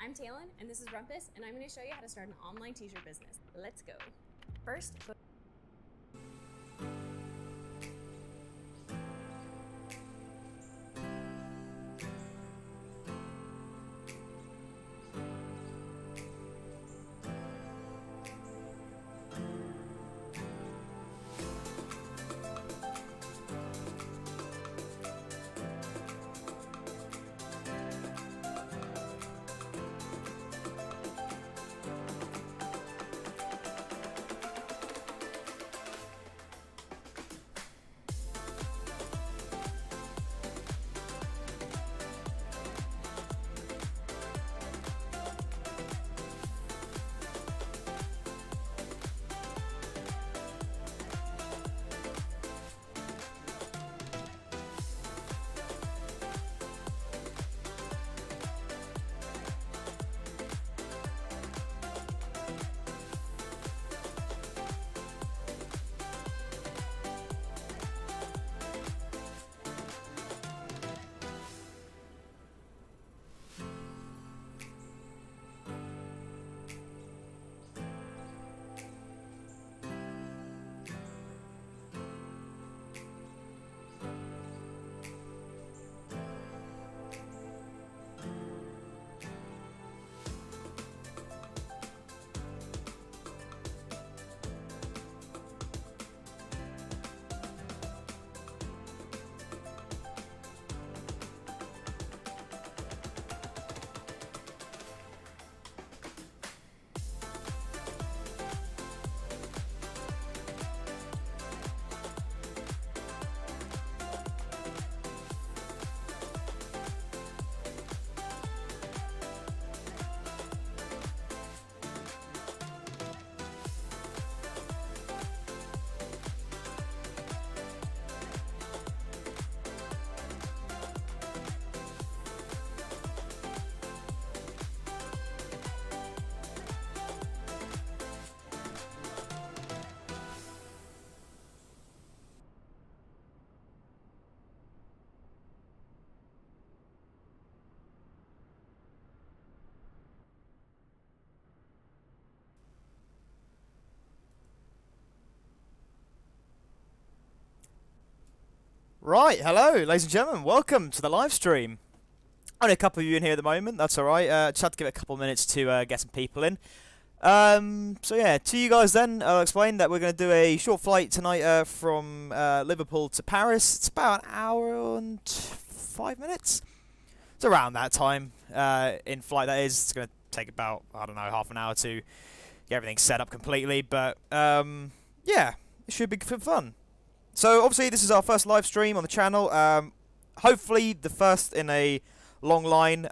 I'm Talon, and this is Rumpus, and I'm going to show you how to start an online t-shirt business. Let's go. First, Right, hello, ladies and gentlemen. Welcome to the live stream. Only a couple of you in here at the moment. That's all right. Just had to give it a couple of minutes to get some people in. So yeah, to you guys then, I'll explain that we're going to do a short flight tonight from Liverpool to Paris. It's about an hour and 5 minutes. It's around that time in flight. That is. It's going to take about, I don't know, half an hour to get everything set up completely. But yeah, it should be fun. So obviously this is our first live stream on the channel. Hopefully the first in a long line.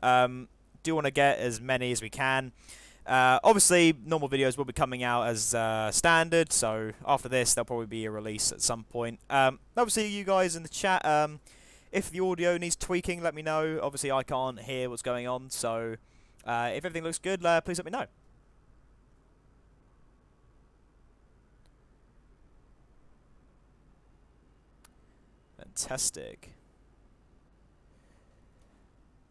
Do want to get as many as we can. Obviously normal videos will be coming out as standard, so after this there'll probably be a release at some point. Obviously you guys in the chat, if the audio needs tweaking, let me know. Obviously I can't hear what's going on, so if everything looks good, please let me know. Fantastic.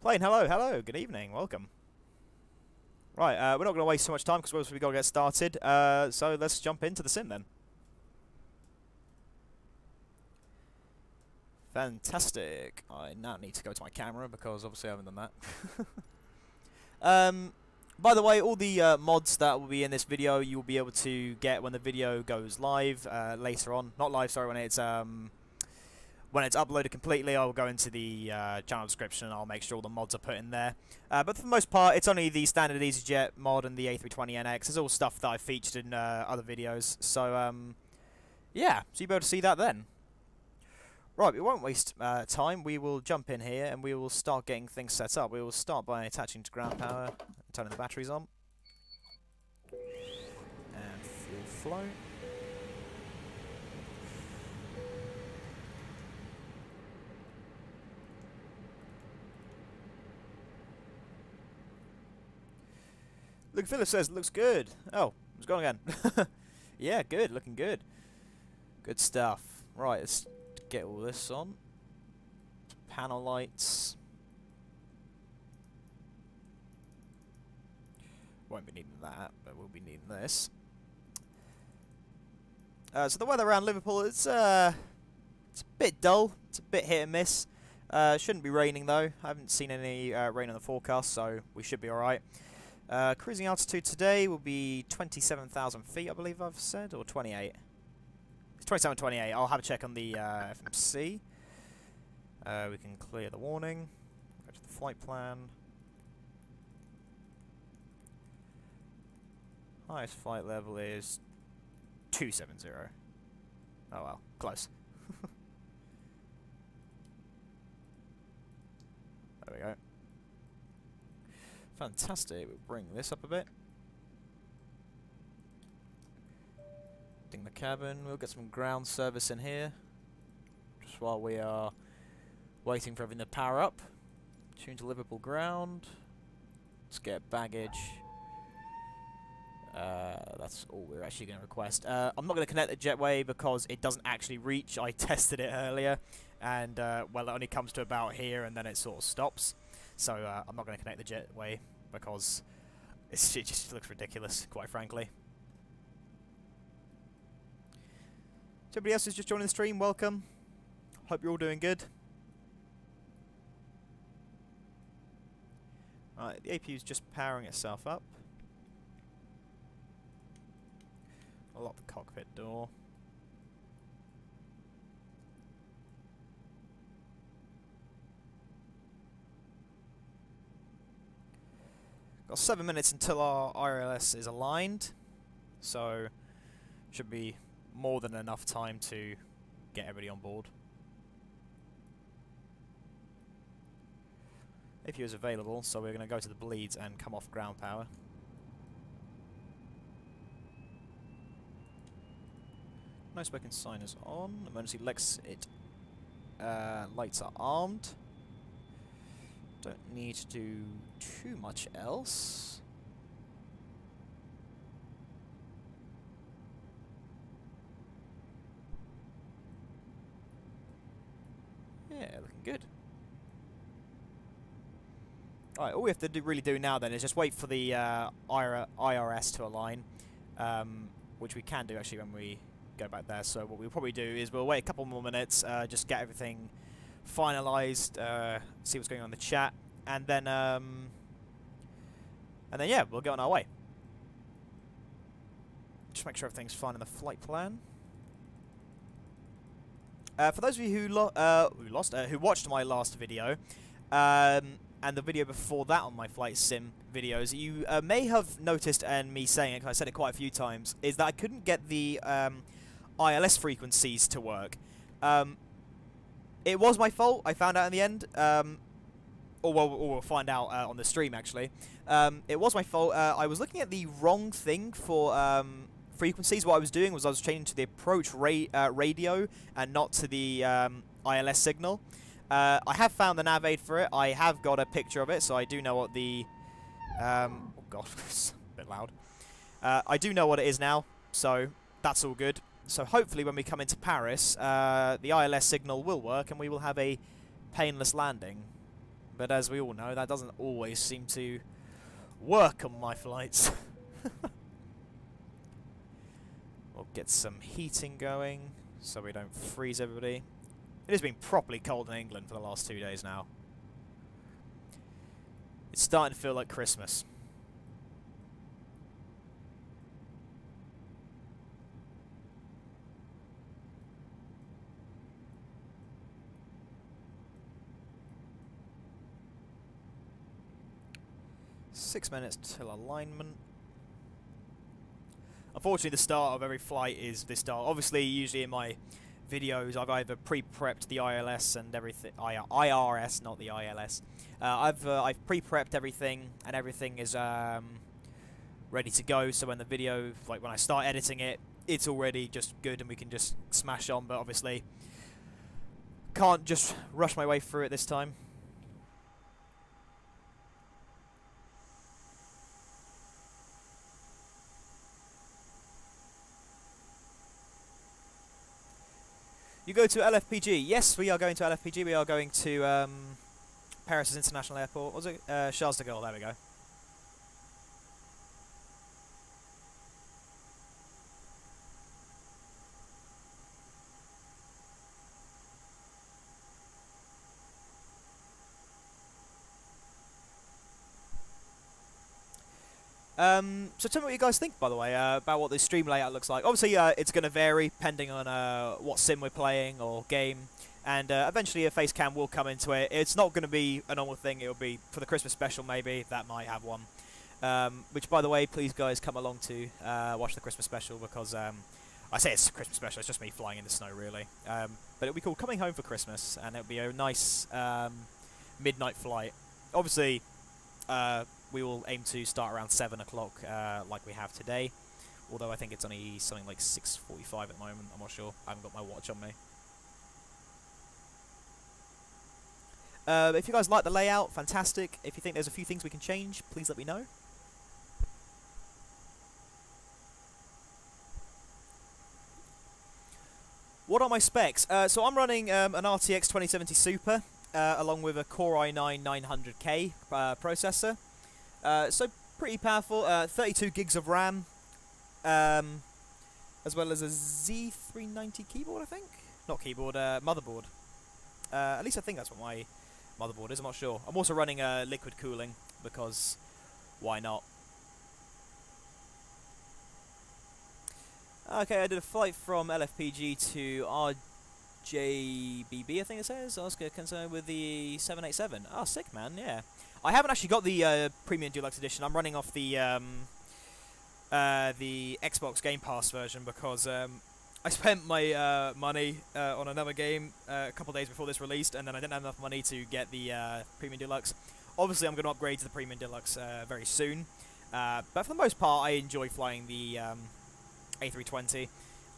Plane, hello, good evening, welcome. Right, we're not going to waste so much time because we've got to get started, so let's jump into the sim then. Fantastic. I now need to go to my camera because obviously I haven't done that. By the way, all the mods that will be in this video you will be able to get when the video goes live later on. Not live, sorry, when it's uploaded completely. I'll go into the channel description and I'll make sure all the mods are put in there. But for the most part, it's only the standard EasyJet mod and the A320NX. It's all stuff that I've featured in other videos. So, yeah, so you'll be able to see that then. Right, we won't waste time. We will jump in here and we will start getting things set up. We will start by attaching to ground power and turning the batteries on. And fuel flow. Luke Phillips says, looks good. Oh, it's gone again. Yeah, good, looking good. Good stuff. Right, let's get all this on. Panel lights. Won't be needing that, but we'll be needing this. So the weather around Liverpool, it's a bit dull. It's a bit hit and miss. Shouldn't be raining though. I haven't seen any rain on the forecast, so we should be alright. Cruising altitude today will be 27,000 feet, I believe I've said, or 28. It's 27, 28. I'll have a check on the FMC. We can clear the warning. Go to the flight plan. Highest flight level is 270. Oh well, close. There we go. Fantastic. We'll bring this up a bit. Ding the cabin. We'll get some ground service in here. Just while we are waiting for everything to power up. Tune to Liverpool ground. Let's get baggage. That's all we're actually going to request. I'm not going to connect the jetway because it doesn't actually reach. I tested it earlier, and well, it only comes to about here, and then it sort of stops. So I'm not going to connect the jetway because it just looks ridiculous, quite frankly. So everybody else who's just joining the stream, welcome. Hope you're all doing good. Alright, the APU's just powering itself up. I'll lock the cockpit door. Got 7 minutes until our ILS is aligned, so should be more than enough time to get everybody on board. APU is available, so we're going to go to the bleeds and come off ground power. No smoking sign is on. Emergency exit lights are armed. Don't need to do too much else. Yeah, looking good. Alright, all we have to really do now then is just wait for the IRS to align, which we can do actually when we go back there. So what we'll probably do is we'll wait a couple more minutes, just get everything finalized, see what's going on in the chat, and then yeah, we'll get on our way. Just make sure everything's fine in the flight plan. For those of you who watched my last video, and the video before that on my flight sim videos, you may have noticed, and me saying it, because I said it quite a few times, is that I couldn't get the ILS frequencies to work. It was my fault, I found out in the end, or we'll find out on the stream actually. It was my fault. I was looking at the wrong thing for frequencies. What I was doing was I was changing to the approach radio and not to the ILS signal. I have found the nav aid for it. I have got a picture of it, so I do know what the... oh god, it's a bit loud. I do know what it is now, so that's all good. So hopefully when we come into Paris, the ILS signal will work and we will have a painless landing. But as we all know, that doesn't always seem to work on my flights. We'll get some heating going so we don't freeze everybody. It has been properly cold in England for the last 2 days now. It's starting to feel like Christmas. Six minutes till alignment. Unfortunately, the start of every flight is this start. Obviously, usually in my videos, I've either pre-prepped the ILS and everything. IRS, not the ILS. I've pre-prepped everything, and everything is ready to go. So when the video, like when I start editing it, it's already just good, and we can just smash on. But obviously, can't just rush my way through it this time. You go to LFPG. Yes, we are going to LFPG. We are going to Paris International Airport. Was it Charles de Gaulle? There we go. So tell me what you guys think, by the way, about what the stream layout looks like. Obviously, it's going to vary depending on what sim we're playing or game, and eventually a face cam will come into it. It's not going to be a normal thing. It'll be for the Christmas special, maybe. That might have one. Which, by the way, please, guys, come along to watch the Christmas special, because I say it's a Christmas special. It's just me flying in the snow, really. But it'll be called Coming Home for Christmas, and it'll be a nice midnight flight. Obviously, we will aim to start around 7 o'clock, like we have today. Although I think it's only something like 6:45 at the moment. I'm not sure. I haven't got my watch on me. If you guys like the layout, fantastic. If you think there's a few things we can change, please let me know. What are my specs? So I'm running an RTX 2070 Super, along with a Core i9 900K processor. So pretty powerful, 32 gigs of RAM, as well as a Z390 keyboard, I think? Not keyboard, motherboard. At least I think that's what my motherboard is, I'm not sure. I'm also running liquid cooling, because why not? Okay, I did a flight from LFPG to RJBB, I think it says. I was concerned with the 787. Oh, sick, man, yeah. I haven't actually got the Premium Deluxe Edition. I'm running off the Xbox Game Pass version, because I spent my money on another game a couple days before this released, and then I didn't have enough money to get the Premium Deluxe. Obviously, I'm going to upgrade to the Premium Deluxe very soon. But for the most part, I enjoy flying the A320,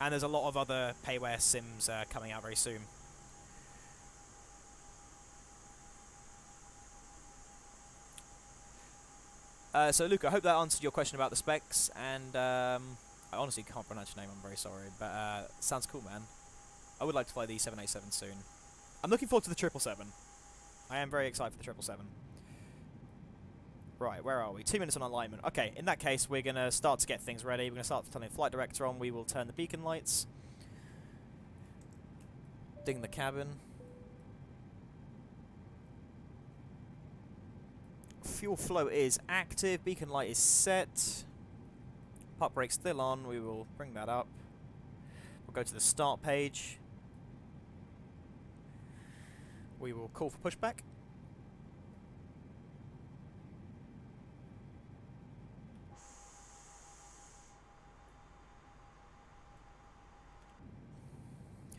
and there's a lot of other payware sims coming out very soon. So Luke, I hope that answered your question about the specs, and I honestly can't pronounce your name, I'm very sorry, but sounds cool, man. I would like to fly the 787 soon. I'm looking forward to the 777. I am very excited for the 777. Right, where are we? 2 minutes on alignment. Okay, in that case, we're going to start to get things ready. We're going to start turning the flight director on. We will turn the beacon lights. Ding the cabin. Fuel flow is active. Beacon light is set. Park brake still on. We will bring that up. We'll go to the start page. We will call for pushback.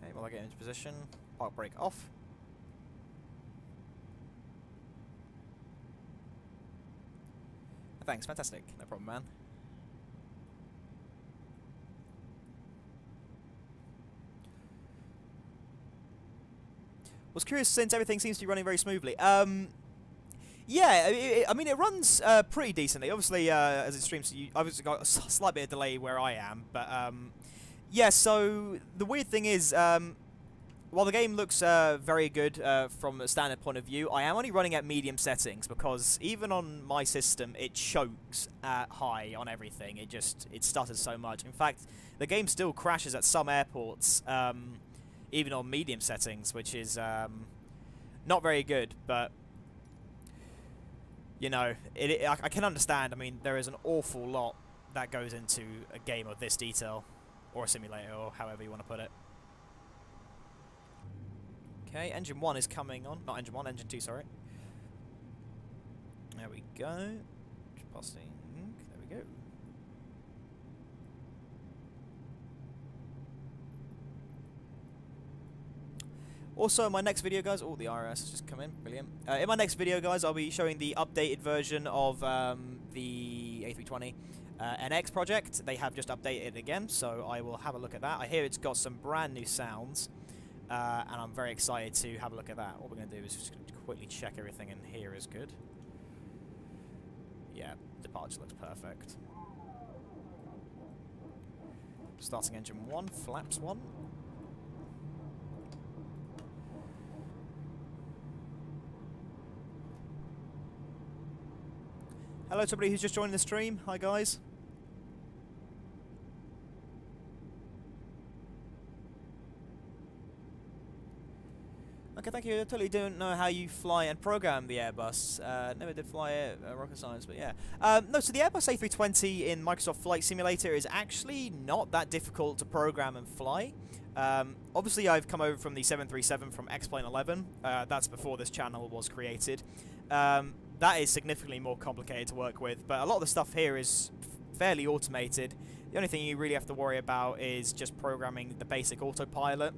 Okay, while I get into position, park brake off. Thanks, fantastic. No problem, man. Was curious, since everything seems to be running very smoothly. Yeah, I mean, it runs pretty decently. Obviously, as it streams, I've obviously got a slight bit of delay where I am, but yeah. So the weird thing is, while the game looks very good from a standard point of view, I am only running at medium settings, because even on my system, it chokes at high on everything. It stutters so much. In fact, the game still crashes at some airports, even on medium settings, which is not very good. But you know, I can understand. I mean, there is an awful lot that goes into a game of this detail, or a simulator, or however you want to put it. Okay, engine 1 is coming on. Not engine 1, engine 2, sorry. There we go. Just passing. There we go. Also, in my next video, guys... Oh, the RS has just come in. Brilliant. In my next video, guys, I'll be showing the updated version of the A320 NX project. They have just updated it again, so I will have a look at that. I hear it's got some brand new sounds. And I'm very excited to have a look at that. What we're going to do is just quickly check everything in here is good. Yeah, departure looks perfect. Starting engine 1, flaps 1. Hello to everybody who's just joining the stream. Hi guys. okay, thank you. I totally don't know how you fly and program the Airbus. Never did fly it, rocket science, but yeah. No, so the Airbus A320 in Microsoft Flight Simulator is actually not that difficult to program and fly. Obviously, I've come over from the 737 from X-Plane 11. That's before this channel was created. That is significantly more complicated to work with, but a lot of the stuff here is fairly automated. The only thing you really have to worry about is just programming the basic autopilot.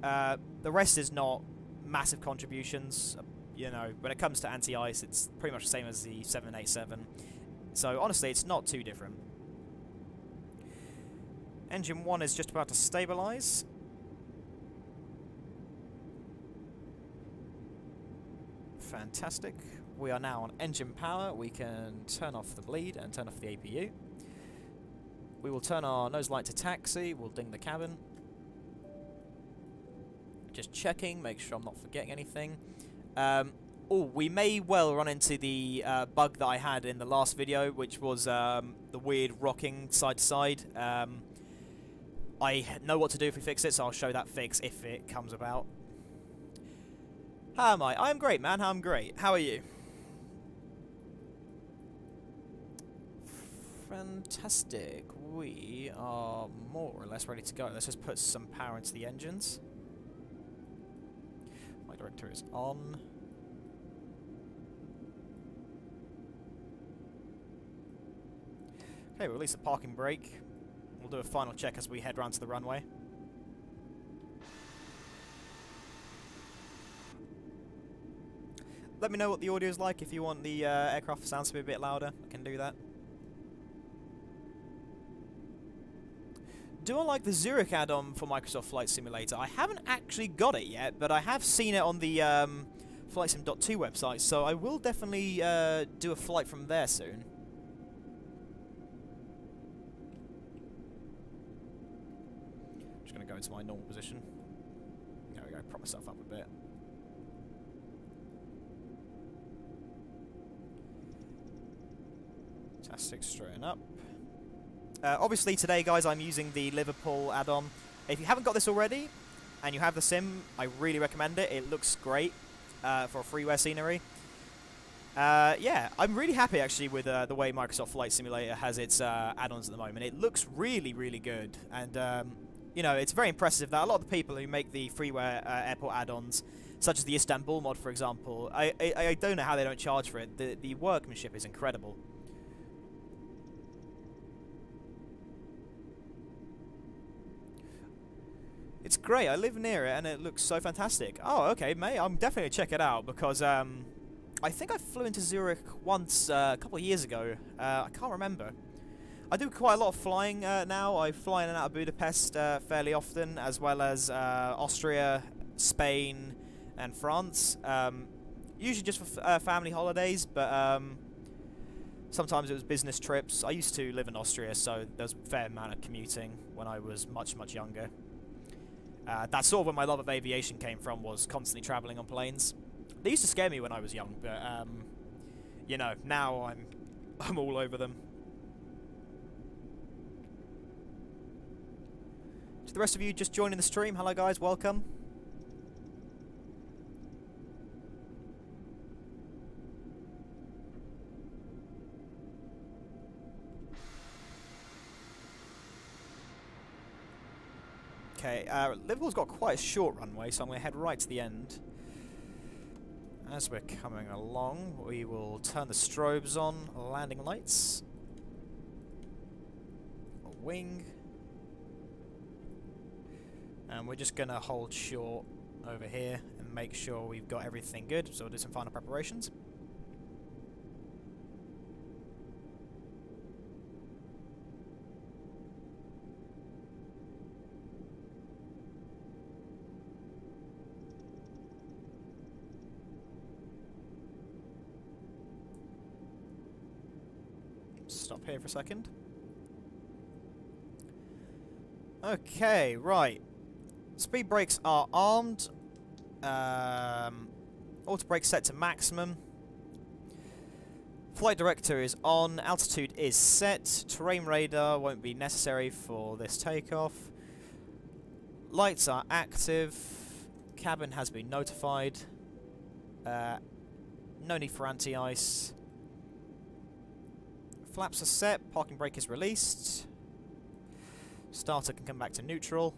The rest is not massive contributions. You know, when it comes to anti-ice, it's pretty much the same as the 787. So honestly, it's not too different. Engine 1 is just about to stabilize. Fantastic. We are now on engine power. We can turn off the bleed and turn off the APU. We will turn our nose light to taxi. We'll ding the cabin. Just checking, make sure I'm not forgetting anything. Oh, we may well run into the bug that I had in the last video, which was the weird rocking side to side. I know what to do if we fix it, so I'll show that fix if it comes about. How am I? I'm great, man. I'm great. How are you? Fantastic. We are more or less ready to go. Let's just put some power into the engines. My director is on. Okay, we'll release the parking brake. We'll do a final check as we head round to the runway. Let me know what the audio is like. If you want the aircraft sounds to be a bit louder, I can do that. Do I like the Zurich add-on for Microsoft Flight Simulator? I haven't actually got it yet, but I have seen it on the FlightSim.2 website, so I will definitely do a flight from there soon. Just going to go into my normal position. There we go, prop myself up a bit. Fantastic, straighten up. Obviously today, guys, I'm using the Liverpool add-on. If you haven't got this already, and you have the sim, I really recommend it. It looks great for freeware scenery. Yeah, I'm really happy, actually, with the way Microsoft Flight Simulator has its add-ons at the moment. It looks really, really good. And, you know, it's very impressive that a lot of the people who make the freeware airport add-ons, such as the Istanbul mod, for example, I don't know how they don't charge for it. The workmanship is incredible. It's great. I live near it, and it looks so fantastic. Oh, okay, mate. I'm definitely going to check it out, because I think I flew into Zurich once a couple of years ago. I can't remember. I do quite a lot of flying now. I fly in and out of Budapest fairly often, as well as Austria, Spain, and France. Usually just for family holidays, but sometimes it was business trips. I used to live in Austria, so there was a fair amount of commuting when I was much, much younger. That's sort of where my love of aviation came from, was constantly travelling on planes. They used to scare me when I was young, but you know, now I'm all over them. To the rest of you just joining the stream, hello guys, welcome. Okay, Liverpool's got quite a short runway, so I'm going to head right to the end. As we're coming along, we will turn the strobes on, landing lights, a wing, and we're just going to hold short over here and make sure we've got everything good, so we'll do some final preparations. Stop here for a second. Okay, right. Speed brakes are armed. Auto brake set to maximum. Flight director is on. Altitude is set. Terrain radar won't be necessary for this takeoff. Lights are active. Cabin has been notified. No need for anti-ice. Flaps are set. Parking brake is released. Starter can come back to neutral.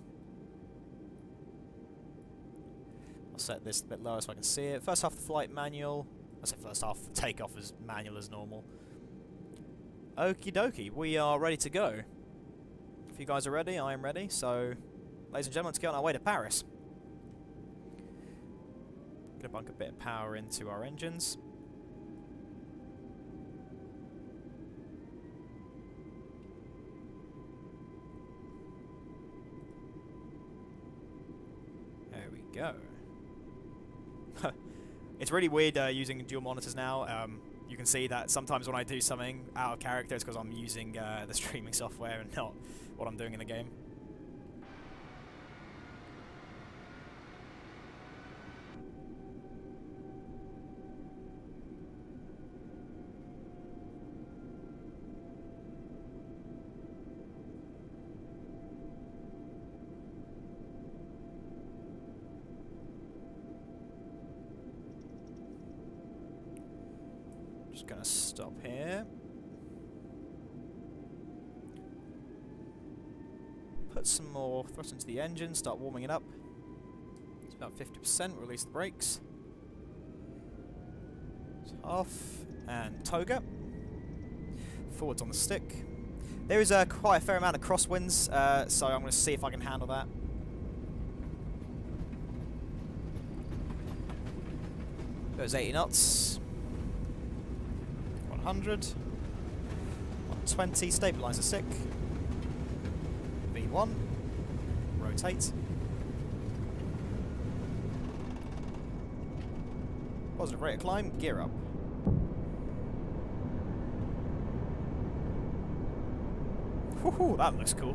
I'll set this a bit lower so I can see it. First half of the flight manual. I say first half, takeoff is manual as normal. Okie dokie, we are ready to go. If you guys are ready, I am ready. So, ladies and gentlemen, let's get on our way to Paris. Gonna bunk a bit of power into our engines. There we go. It's really weird using dual monitors now. You can see that sometimes when I do something out of character, it's because I'm using the streaming software and not what I'm doing in the game. Just gonna stop here. Put some more thrust into the engine, start warming it up. It's about 50%, release the brakes. It's off, and toga. Forwards on the stick. There is quite a fair amount of crosswinds, so I'm going to see if I can handle that. Goes 80 knots. 100. 120, stabilizer sick. V1. Rotate. Positive rate of climb, gear up. Woohoo, that looks cool.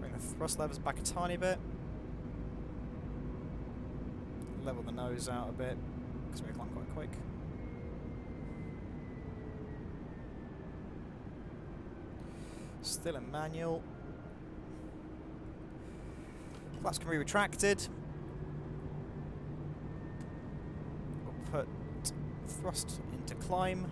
Bring the thrust levers back a tiny bit. Level the nose out a bit, because we climb quite quick. Still in manual. Flaps can be retracted. We'll put thrust into climb.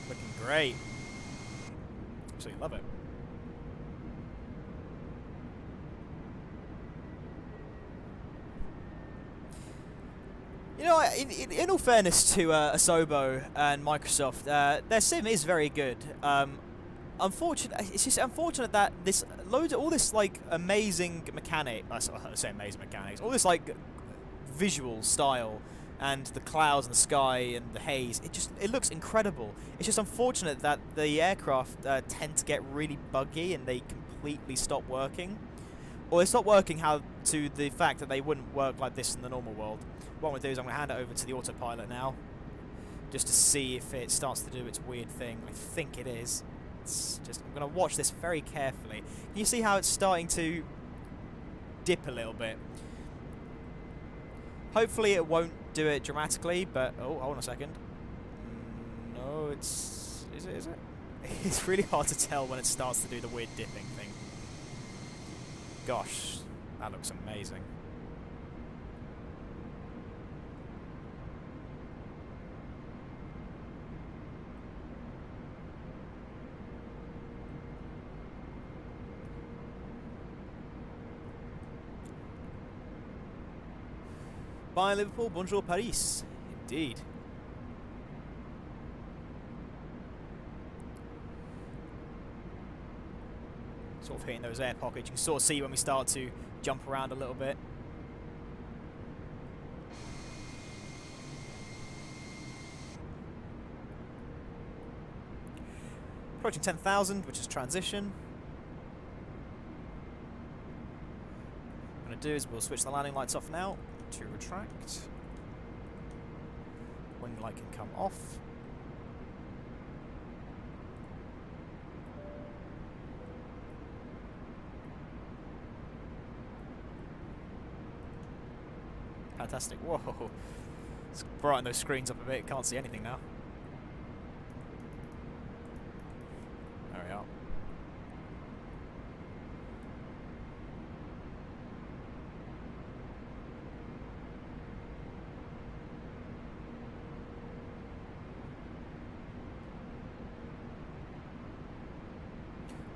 Looking great. Absolutely love it. You know, in all fairness to Asobo and Microsoft, their sim is very good. It's just unfortunate that all this like amazing mechanic. I say amazing mechanics. All this like visual style and the clouds and the sky and the haze. It looks incredible. It's just unfortunate that the aircraft tend to get really buggy and they completely stop working. Or they stop working to the fact that they wouldn't work like this in the normal world. What I'm going to do is I'm going to hand it over to the autopilot now, just to see if it starts to do its weird thing. I think it is. I'm going to watch this very carefully. Can you see how it's starting to dip a little bit? Hopefully it won't do it dramatically, but... Oh, hold on a second. No, it's... Is it? It's really hard to tell when it starts to do the weird dipping thing. Gosh, that looks amazing. Bye Liverpool, bonjour Paris. Indeed. Sort of hitting those air pockets. You can sort of see when we start to jump around a little bit. Approaching 10,000, which is transition. What I'm going to do is we'll switch the landing lights off now. to retract. Wing light can come off. Fantastic. Whoa. Let's brighten those screens up a bit. Can't see anything now. There we are.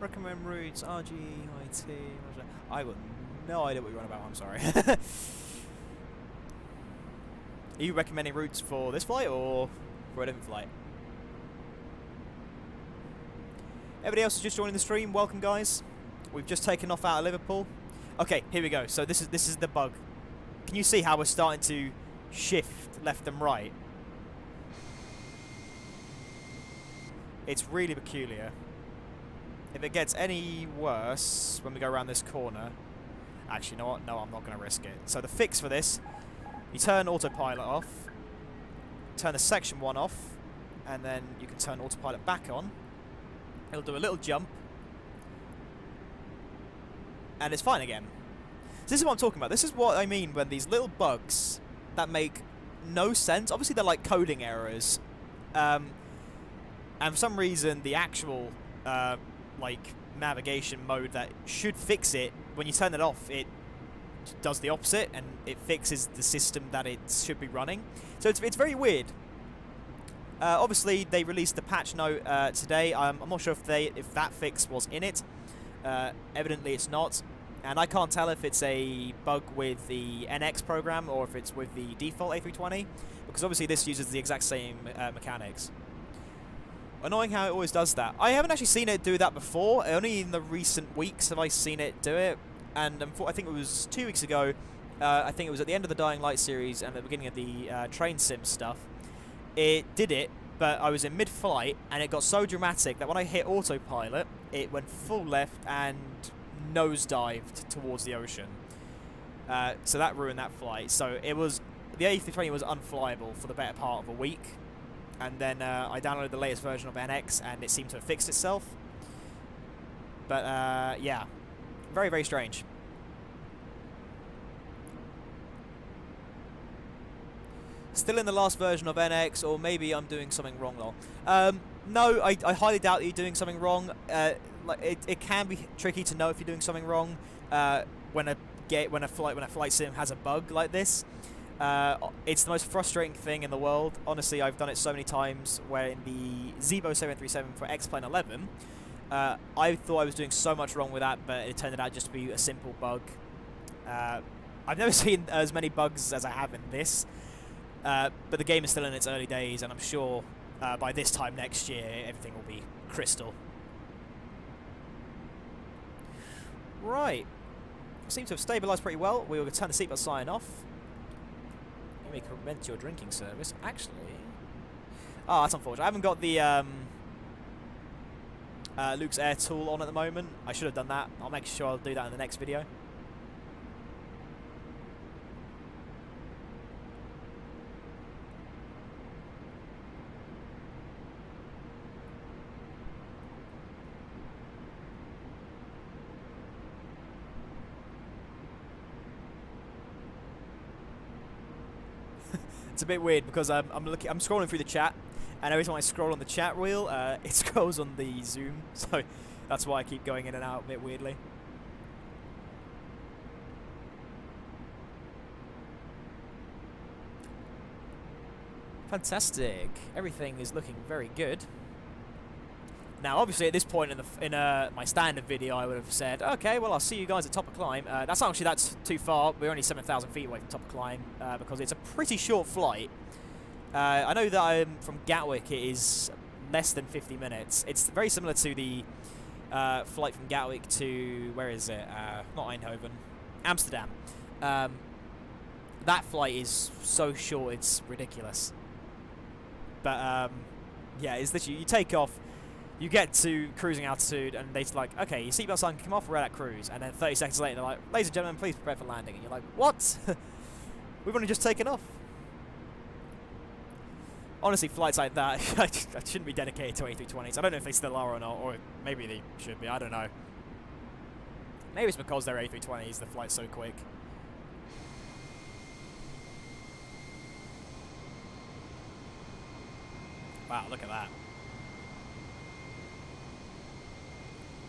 Recommend routes, RG, IT. I got no idea what you're on about, I'm sorry. Are you recommending routes for this flight or for a different flight? Everybody else is just joining the stream. Welcome, guys. We've just taken off out of Liverpool. Okay, here we go. So this is the bug. Can you see how we're starting to shift left and right? It's really peculiar. If it gets any worse when we go around this corner... Actually, you know what? No, I'm not going to risk it. So the fix for this, you turn autopilot off, turn the section 1 off, and then you can turn autopilot back on. It'll do a little jump, and it's fine again. So this is what I'm talking about. This is what I mean when these little bugs that make no sense. Obviously, they're like coding errors, and for some reason, the actual like navigation mode that should fix it, when you turn it off, it does the opposite and it fixes the system that it should be running. So it's very weird. Obviously, they released the patch note today. I'm not sure if that fix was in it. Evidently, it's not, and I can't tell if it's a bug with the NX program or if it's with the default A320, because obviously this uses the exact same mechanics. Annoying how it always does that. I haven't actually seen it do that before. Only in the recent weeks have I seen it do it. And I think it was 2 weeks ago. I think it was at the end of the Dying Light series and at the beginning of the train sim stuff. It did it, but I was in mid-flight, and it got so dramatic that when I hit autopilot, it went full left and nosedived towards the ocean. So that ruined that flight. So it was... The A320 was unflyable for the better part of a week. And then I downloaded the latest version of NX, and it seemed to have fixed itself. But, yeah. Very, very strange. Still in the last version of NX, or maybe I'm doing something wrong, lol. No, I highly doubt that you're doing something wrong. Like it can be tricky to know if you're doing something wrong when a flight sim has a bug like this. It's the most frustrating thing in the world. Honestly, I've done it so many times where in the Zibo 737 for X-Plane 11, I thought I was doing so much wrong with that, but it turned out just to be a simple bug. I've never seen as many bugs as I have in this, but the game is still in its early days, and I'm sure by this time next year, everything will be crystal. Right. Seems to have stabilised pretty well. We will turn the seatbelt sign off. You may commence your drinking service. Actually... Oh, that's unfortunate. I haven't got the Luke's air tool on at the moment. I should have done that. I'll make sure I'll do that in the next video. It's a bit weird because I'm scrolling through the chat, and every time I scroll on the chat wheel, it scrolls on the zoom, so that's why I keep going in and out a bit weirdly. Fantastic. Everything is looking very good. Now, obviously, at this point in my standard video, I would have said, okay, well, I'll see you guys at top of climb. That's actually too far. We're only 7,000 feet away from top of climb because it's a pretty short flight. I know that I'm from Gatwick. It is less than 50 minutes. It's very similar to the flight from Gatwick to, where is it? Not Eindhoven, Amsterdam. That flight is so short, it's ridiculous. But yeah, it's literally, you take off. You get to cruising altitude, and they're like, okay, your seatbelt sign can come off, we're at cruise. And then 30 seconds later, they're like, ladies and gentlemen, please prepare for landing. And you're like, what? We've only just taken off. Honestly, flights like that, I shouldn't be dedicated to A320s. I don't know if they still are or not, or maybe they should be, I don't know. Maybe it's because they're A320s, the flight's so quick. Wow, look at that.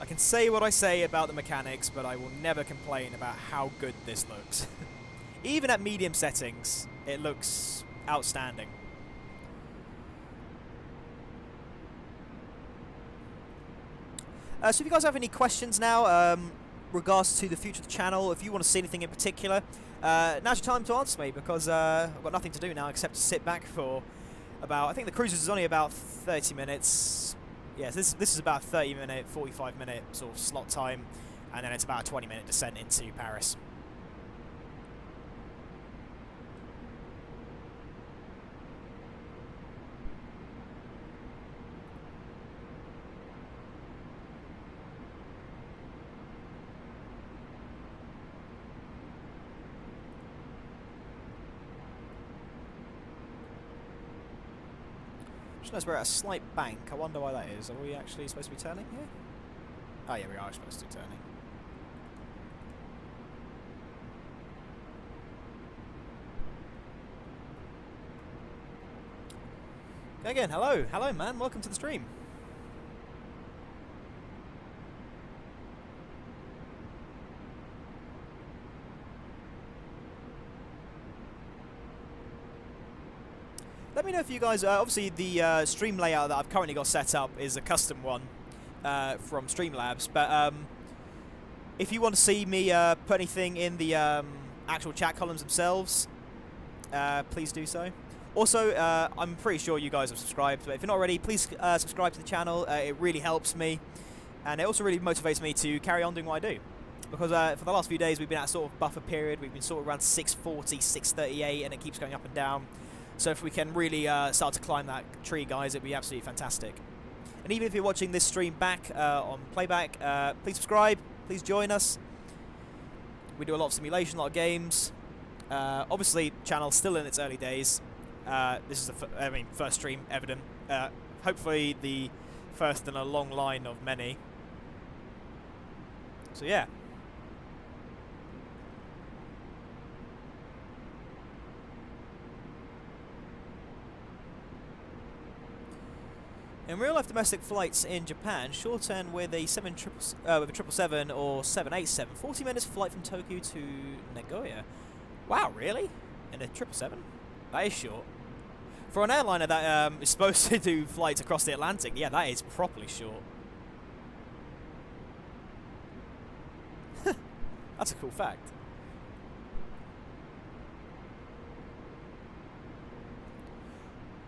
I can say what I say about the mechanics, but I will never complain about how good this looks. Even at medium settings, it looks outstanding. So if you guys have any questions now, regards to the future of the channel, if you want to see anything in particular, now's your time to answer me, because I've got nothing to do now except to sit back for about, I think the cruise is only about 30 minutes. Yes, this is about a 30-minute, 45-minute sort of slot time, and then it's about a 20-minute descent into Paris. Just noticed we're at a slight bank. I wonder why that is. Are we actually supposed to be turning here? Oh yeah, we are supposed to be turning. Again, hello. Hello, man. Welcome to the stream. Let me know if you guys, obviously the stream layout that I've currently got set up is a custom one from Streamlabs, but if you want to see me put anything in the actual chat columns themselves, please do so. Also, I'm pretty sure you guys have subscribed, but if you're not already, please subscribe to the channel. It really helps me, and it also really motivates me to carry on doing what I do. Because for the last few days we've been at sort of buffer period, we've been sort of around 640, 638, and it keeps going up and down. So if we can really start to climb that tree, guys, it'd be absolutely fantastic. And even if you're watching this stream back on playback, please subscribe, please join us. We do a lot of simulation, a lot of games. Obviously, channel's still in its early days. This is the first stream, evident. Hopefully the first in a long line of many. So yeah. In real-life domestic flights in Japan, short-term with a 777 or 787, 40 minutes flight from Tokyo to Nagoya. Wow, really? In a 777? That is short. For an airliner that is supposed to do flights across the Atlantic, yeah, that is properly short. That's a cool fact.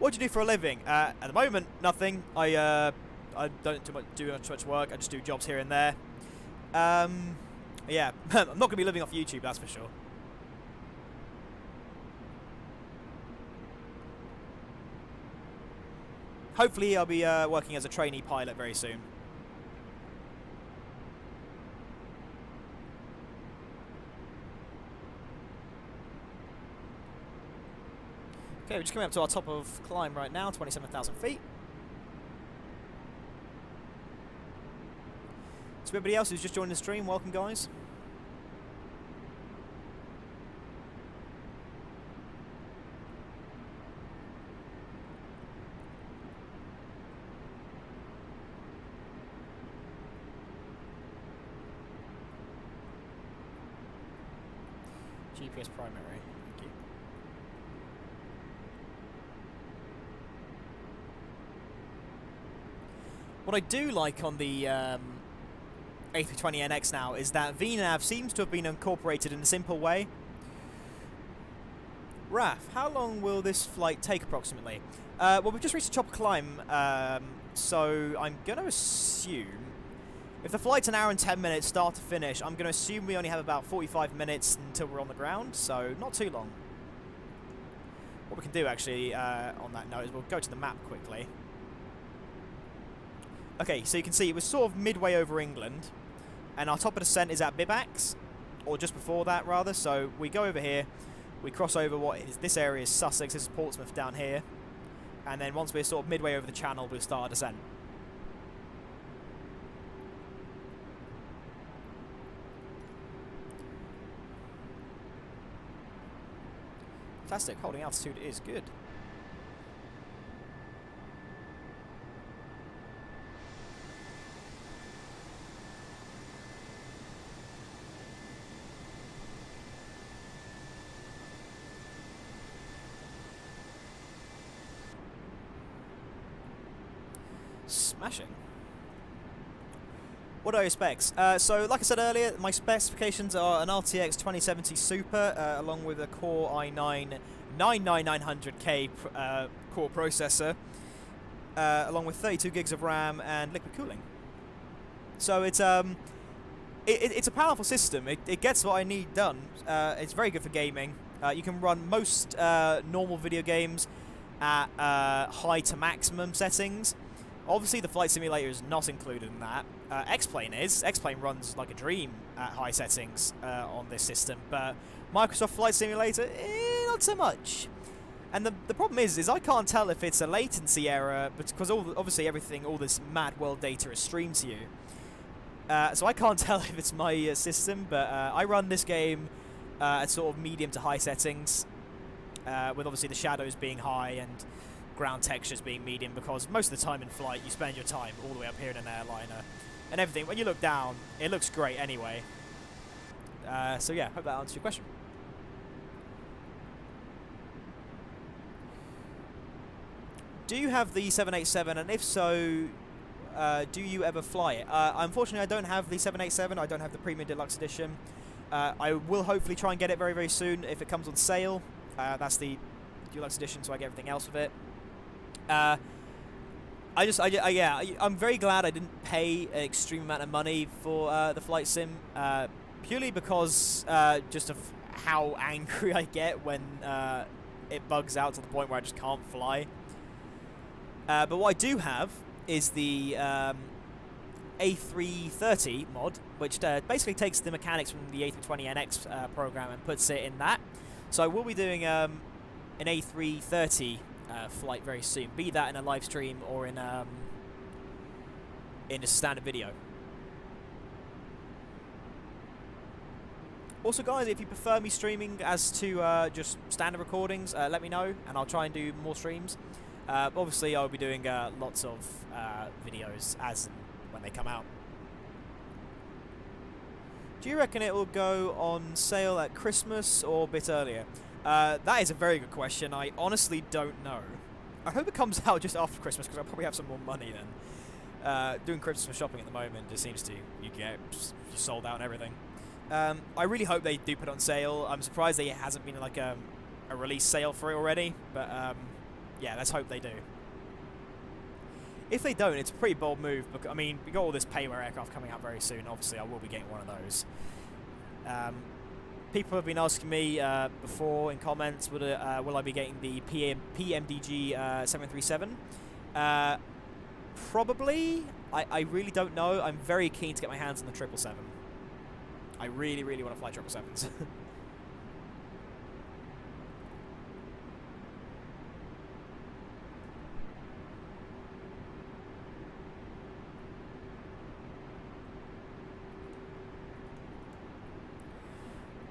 What do you do for a living? At the moment, nothing. I don't do much work. I just do jobs here and there. Yeah, I'm not going to be living off YouTube, that's for sure. Hopefully, I'll be working as a trainee pilot very soon. Okay, we're just coming up to our top of climb right now, 27,000 feet. So everybody else who's just joined the stream, welcome guys. GPS primary. Thank you. What I do like on the A320NX now is that VNAV seems to have been incorporated in a simple way. Raf, how long will this flight take approximately? Well, we've just reached the top climb, so I'm going to assume, if the flight's an hour and 10 minutes start to finish, I'm going to assume we only have about 45 minutes until we're on the ground, so not too long. What we can do actually on that note is we'll go to the map quickly. Okay, so you can see it was sort of midway over England, and our top of descent is at Bibax, or just before that rather, so we go over here, We cross over what is this area is Sussex, this is Portsmouth down here, and then once we're sort of midway over the channel, we'll start our descent. Fantastic, holding altitude is good. Smashing. What are your specs? So, like I said earlier, my specifications are an RTX 2070 Super, along with a Core i9 99900K core processor, along with 32 gigs of RAM and liquid cooling. So it's a powerful system. It gets what I need done. It's very good for gaming. You can run most normal video games at high to maximum settings. Obviously, the flight simulator is not included in that. X-Plane is. X-Plane runs like a dream at high settings on this system, but Microsoft Flight Simulator, not so much. And the problem is I can't tell if it's a latency error, because obviously all this mad world data is streamed to you. So I can't tell if it's my system, but I run this game at sort of medium to high settings, with obviously the shadows being high and ground textures being medium, because most of the time in flight you spend your time all the way up here in an airliner, and everything, when you look down, it looks great anyway. So yeah, hope that answers your question. Do you have the 787, and if so, do you ever fly it? Unfortunately, I don't have the 787, I don't have the Premium Deluxe Edition. I will hopefully try and get it very, very soon if it comes on sale. That's the Deluxe Edition, so I get everything else with it. I'm very glad I didn't pay an extreme amount of money for the flight sim, purely because just of how angry I get when it bugs out to the point where I just can't fly. But what I do have is the A330 mod, which basically takes the mechanics from the A320NX program and puts it in that. So I will be doing an A330 flight very soon, be that in a live stream or in a standard video. Also, guys, if you prefer me streaming as to just standard recordings, let me know, and I'll try and do more streams. Obviously, I'll be doing lots of videos as and when they come out. Do you reckon it will go on sale at Christmas or a bit earlier? That is a very good question. I honestly don't know. I hope it comes out just after Christmas, because I'll probably have some more money then. Doing Christmas shopping at the moment just seems to, you get just sold out and everything. I really hope they do put it on sale. I'm surprised there hasn't been like a release sale for it already, but yeah, let's hope they do. If they don't, it's a pretty bold move, because, I mean, we got all this payware aircraft coming out very soon. Obviously, I will be getting one of those. People have been asking me before in comments, will I be getting the PMDG 737? Probably. I really don't know. I'm very keen to get my hands on the 777. I really, really want to fly 777s.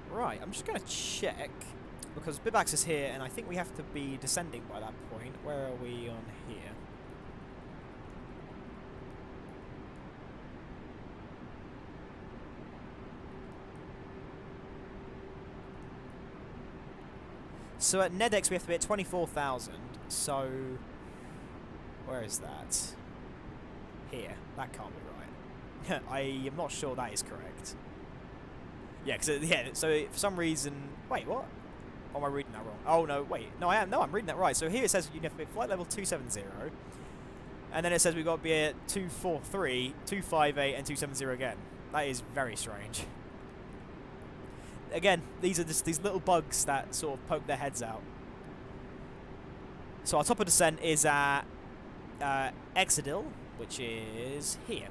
Right, I'm just going to check, because Bibax is here, and I think we have to be descending by that point. Where are we on here? So at Nedex we have to be at 24,000, so where is that? Here. That can't be right. I am not sure that is correct. Yeah, so for some reason... Wait, what? Or am I reading that wrong? Oh, no, wait. No, I am. No, I'm reading that right. So here it says you have to be at flight level 270, and then it says we've got to be at 243, 258, and 270 again. That is very strange. Again, these are just these little bugs that sort of poke their heads out. So our top of descent is at Exodil, which is here.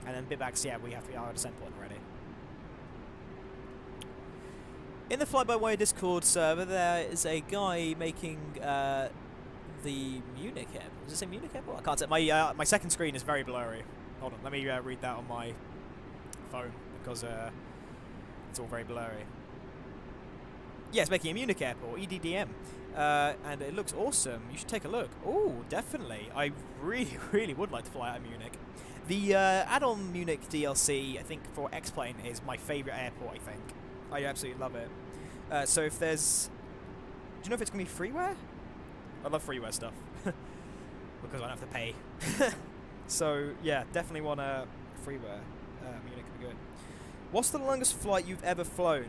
And then Bibax, yeah, we have to be at our descent point already. In the Fly-by-Wire Discord server, there is a guy making the Munich airport. Does it say Munich airport? I can't say. My second screen is very blurry. Hold on, let me read that on my phone because it's all very blurry. Yes, making a Munich airport, EDDM, and it looks awesome. You should take a look. Oh, definitely. I really, really would like to fly out of Munich. The add-on Munich DLC, I think, for X-Plane is my favourite airport, I think. I absolutely love it. So if there's... Do you know if it's going to be freeware? I love freeware stuff. Because I don't have to pay. So, yeah, definitely want a freeware. Munich would be good. What's the longest flight you've ever flown?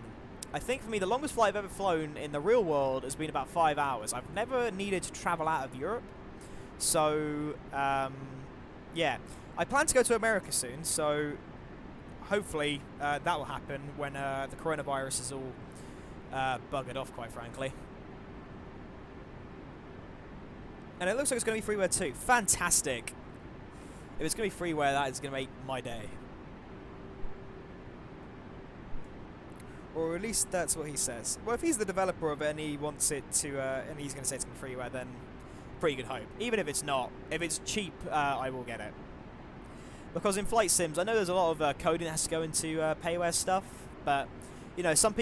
I think for me, the longest flight I've ever flown in the real world has been about 5 hours. I've never needed to travel out of Europe. So, yeah. I plan to go to America soon, so hopefully that will happen when the coronavirus is all buggered off, quite frankly. And it looks like it's going to be freeware too. Fantastic. If it's going to be freeware, that is going to make my day. Or at least that's what he says. Well, if he's the developer of it and he wants it to, and he's going to say it's going to be freeware, then pretty good hope. Even if it's not, if it's cheap, I will get it. Because in flight sims, I know there's a lot of coding that has to go into payware stuff, but you know, some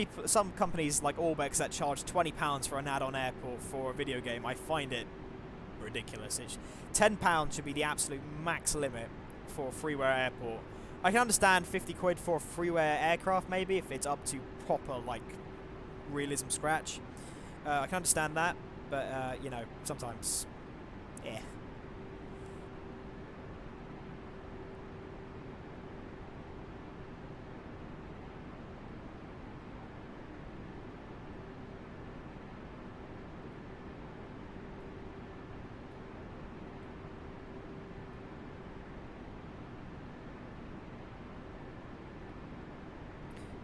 companies like Orbex that charge £20 for an add-on airport for a video game, I find it ridiculous. £10 should be the absolute max limit for a freeware airport. I can understand 50 quid for a freeware aircraft, maybe, if it's up to proper, like, realism scratch. I can understand that, but, you know, sometimes, yeah.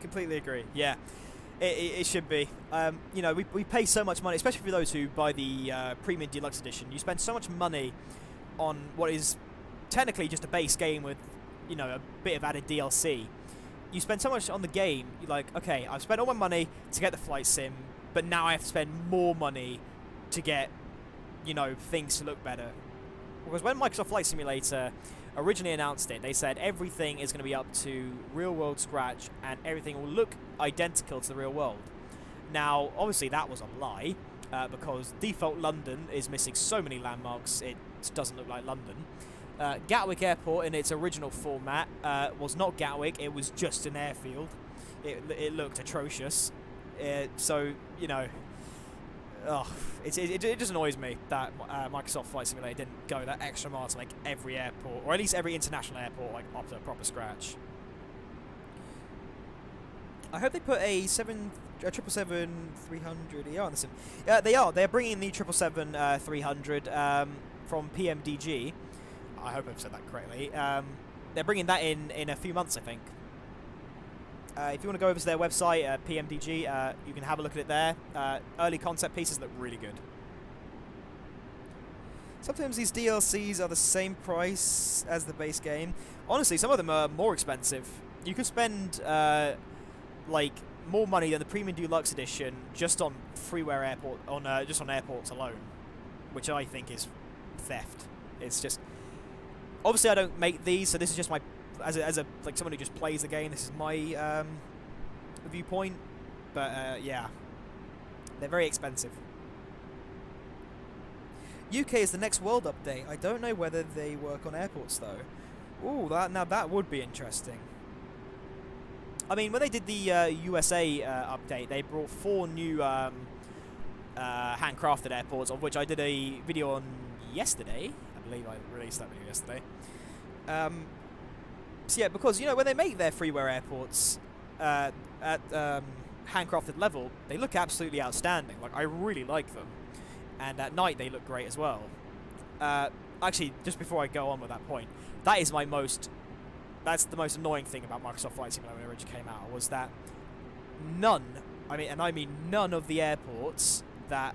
Completely agree. Yeah, it should be. You know, we pay so much money, especially for those who buy the Premium Deluxe Edition. You spend so much money on what is technically just a base game with, you know, a bit of added DLC. You spend so much on the game. You're like, okay, I've spent all my money to get the flight sim, but now I have to spend more money to get, you know, things to look better. Because when Microsoft Flight Simulator originally announced it, they said everything is going to be up to real-world scratch and everything will look identical to the real world. Now, obviously that was a lie, because default London is missing so many landmarks, it doesn't look like London. Gatwick Airport in its original format was not Gatwick, it was just an airfield. It looked atrocious. So, you know... Oh, it just annoys me that Microsoft Flight Simulator didn't go that extra mile to make every airport, or at least every international airport, like up to a proper scratch. I hope they put a 777-300 ER on the sim. They are. They're bringing the 777-300 from PMDG. I hope I've said that correctly. They're bringing that in a few months, I think. If you want to go over to their website, PMDG, you can have a look at it there. Early concept pieces look really good. Sometimes these DLCs are the same price as the base game. Honestly, some of them are more expensive. You could spend like more money than the Premium Deluxe Edition just on freeware airport, just on airports alone, which I think is theft. It's just obviously I don't make these, so this is just my. As a like someone who just plays the game, this is my viewpoint, but yeah, they're very expensive. UK is the next world update. I don't know whether they work on airports though. Ooh, that would be interesting. I mean, when they did the USA update, they brought 4 new handcrafted airports, of which I did a video on yesterday. I believe I released that video yesterday. So yeah, because, you know, when they make their freeware airports at handcrafted level, they look absolutely outstanding. Like, I really like them. And at night, they look great as well. Actually, just before I go on with that point, that's the most annoying thing about Microsoft Flight Simulator when it originally came out, was that none of the airports that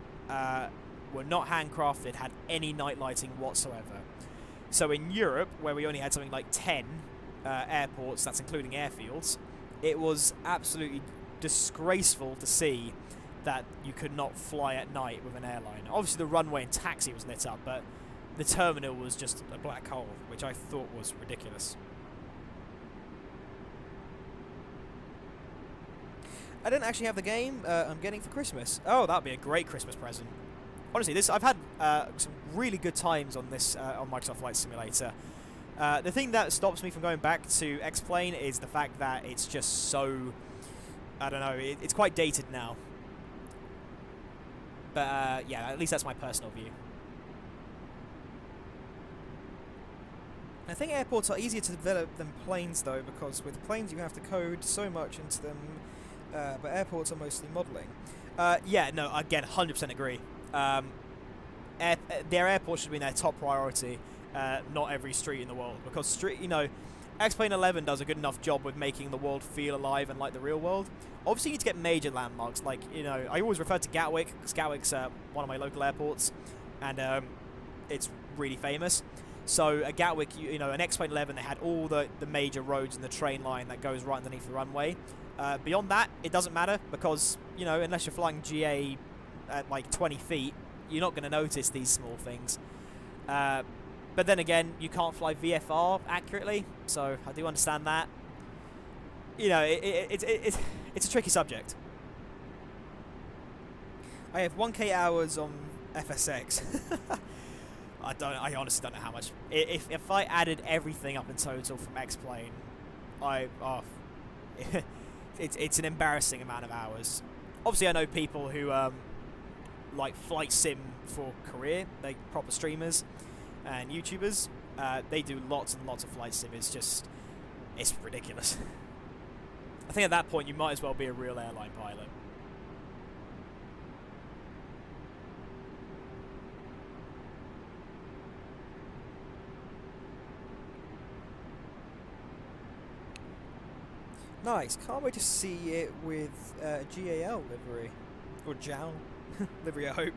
were not handcrafted had any night lighting whatsoever. So in Europe, where we only had something like 10 airports, that's including airfields, it was absolutely disgraceful to see that you could not fly at night with an airline. Obviously the runway and taxi was lit up, but the terminal was just a black hole, which I thought was ridiculous. I didn't actually have the game I'm getting for Christmas. Oh, that'd be a great Christmas present. Honestly, I've had some really good times on this on Microsoft Flight Simulator. The thing that stops me from going back to X-Plane is the fact that it's just so, I don't know, it's quite dated now. But yeah, at least that's my personal view. I think airports are easier to develop than planes though, because with planes you have to code so much into them, but airports are mostly modelling. Yeah, no, again, 100% agree. Their airport should be their top priority, not every street in the world, because X-Plane 11 does a good enough job with making the world feel alive and like the real world. Obviously, you need to get major landmarks, like, I always refer to Gatwick, because Gatwick's one of my local airports, and it's really famous. So at Gatwick, an X-Plane 11, they had all the major roads and the train line that goes right underneath the runway. Beyond that, it doesn't matter, because, unless you're flying GA at like 20 feet, you're not going to notice these small things. But then again, you can't fly VFR accurately, so I do understand that. It's a tricky subject. I have 1K hours on FSX. I honestly don't know how much. If I added everything up in total from X-Plane, it's an embarrassing amount of hours. Obviously, I know people who like flight sim for career, like proper streamers and YouTubers. They do lots and lots of flight sim. It's ridiculous. I think at that point you might as well be a real airline pilot. Nice. Can't wait to see it with GAL livery. Or JAL livery, I hope.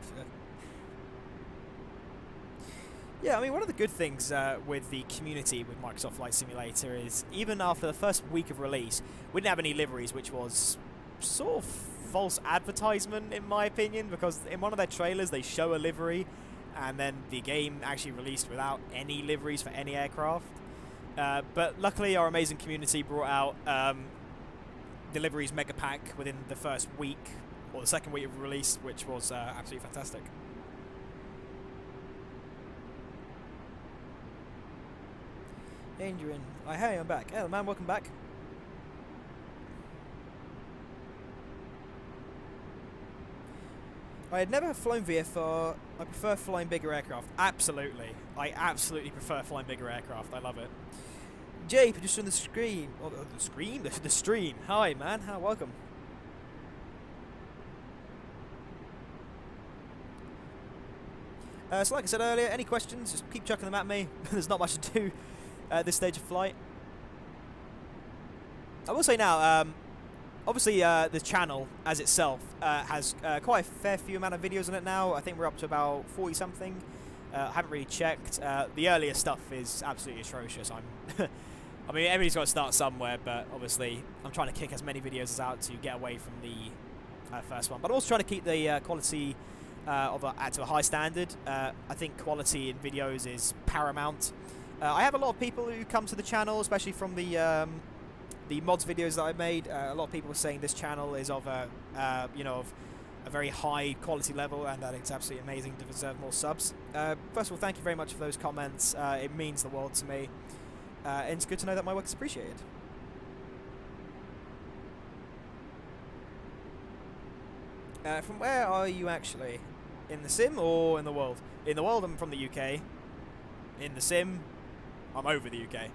Yeah, I mean, one of the good things with the community with Microsoft Flight Simulator is even after the first week of release, we didn't have any liveries, which was sort of false advertisement in my opinion, because in one of their trailers they show a livery and then the game actually released without any liveries for any aircraft. But luckily our amazing community brought out the liveries mega pack within the first week, or the second week of release, which was absolutely fantastic. Adrian, hey, I'm back. Hello, man, welcome back. I had never flown VFR. I prefer flying bigger aircraft. Absolutely. I absolutely prefer flying bigger aircraft. I love it. Jay, producer on the screen. Oh, the screen? The stream. Hi, man. Welcome. So like I said earlier, any questions, just keep chucking them at me. There's not much to do at this stage of flight. I will say now, obviously the channel as itself has quite a fair few amount of videos on it now. I think we're up to about 40 something. I haven't really checked. The earlier stuff is absolutely atrocious. I mean, everybody's got to start somewhere, but obviously I'm trying to kick as many videos as out to get away from the first one. But I'm also trying to keep the quality to a high standard. I think quality in videos is paramount. I have a lot of people who come to the channel, especially from the mods videos that I've made. A lot of people are saying this channel is of a very high quality level, and that it's absolutely amazing to deserve more subs. First of all, thank you very much for those comments. It means the world to me, and it's good to know that my work is appreciated. From where are you actually? In the sim or in the world? In the world, I'm from the UK. In the sim, I'm over the UK.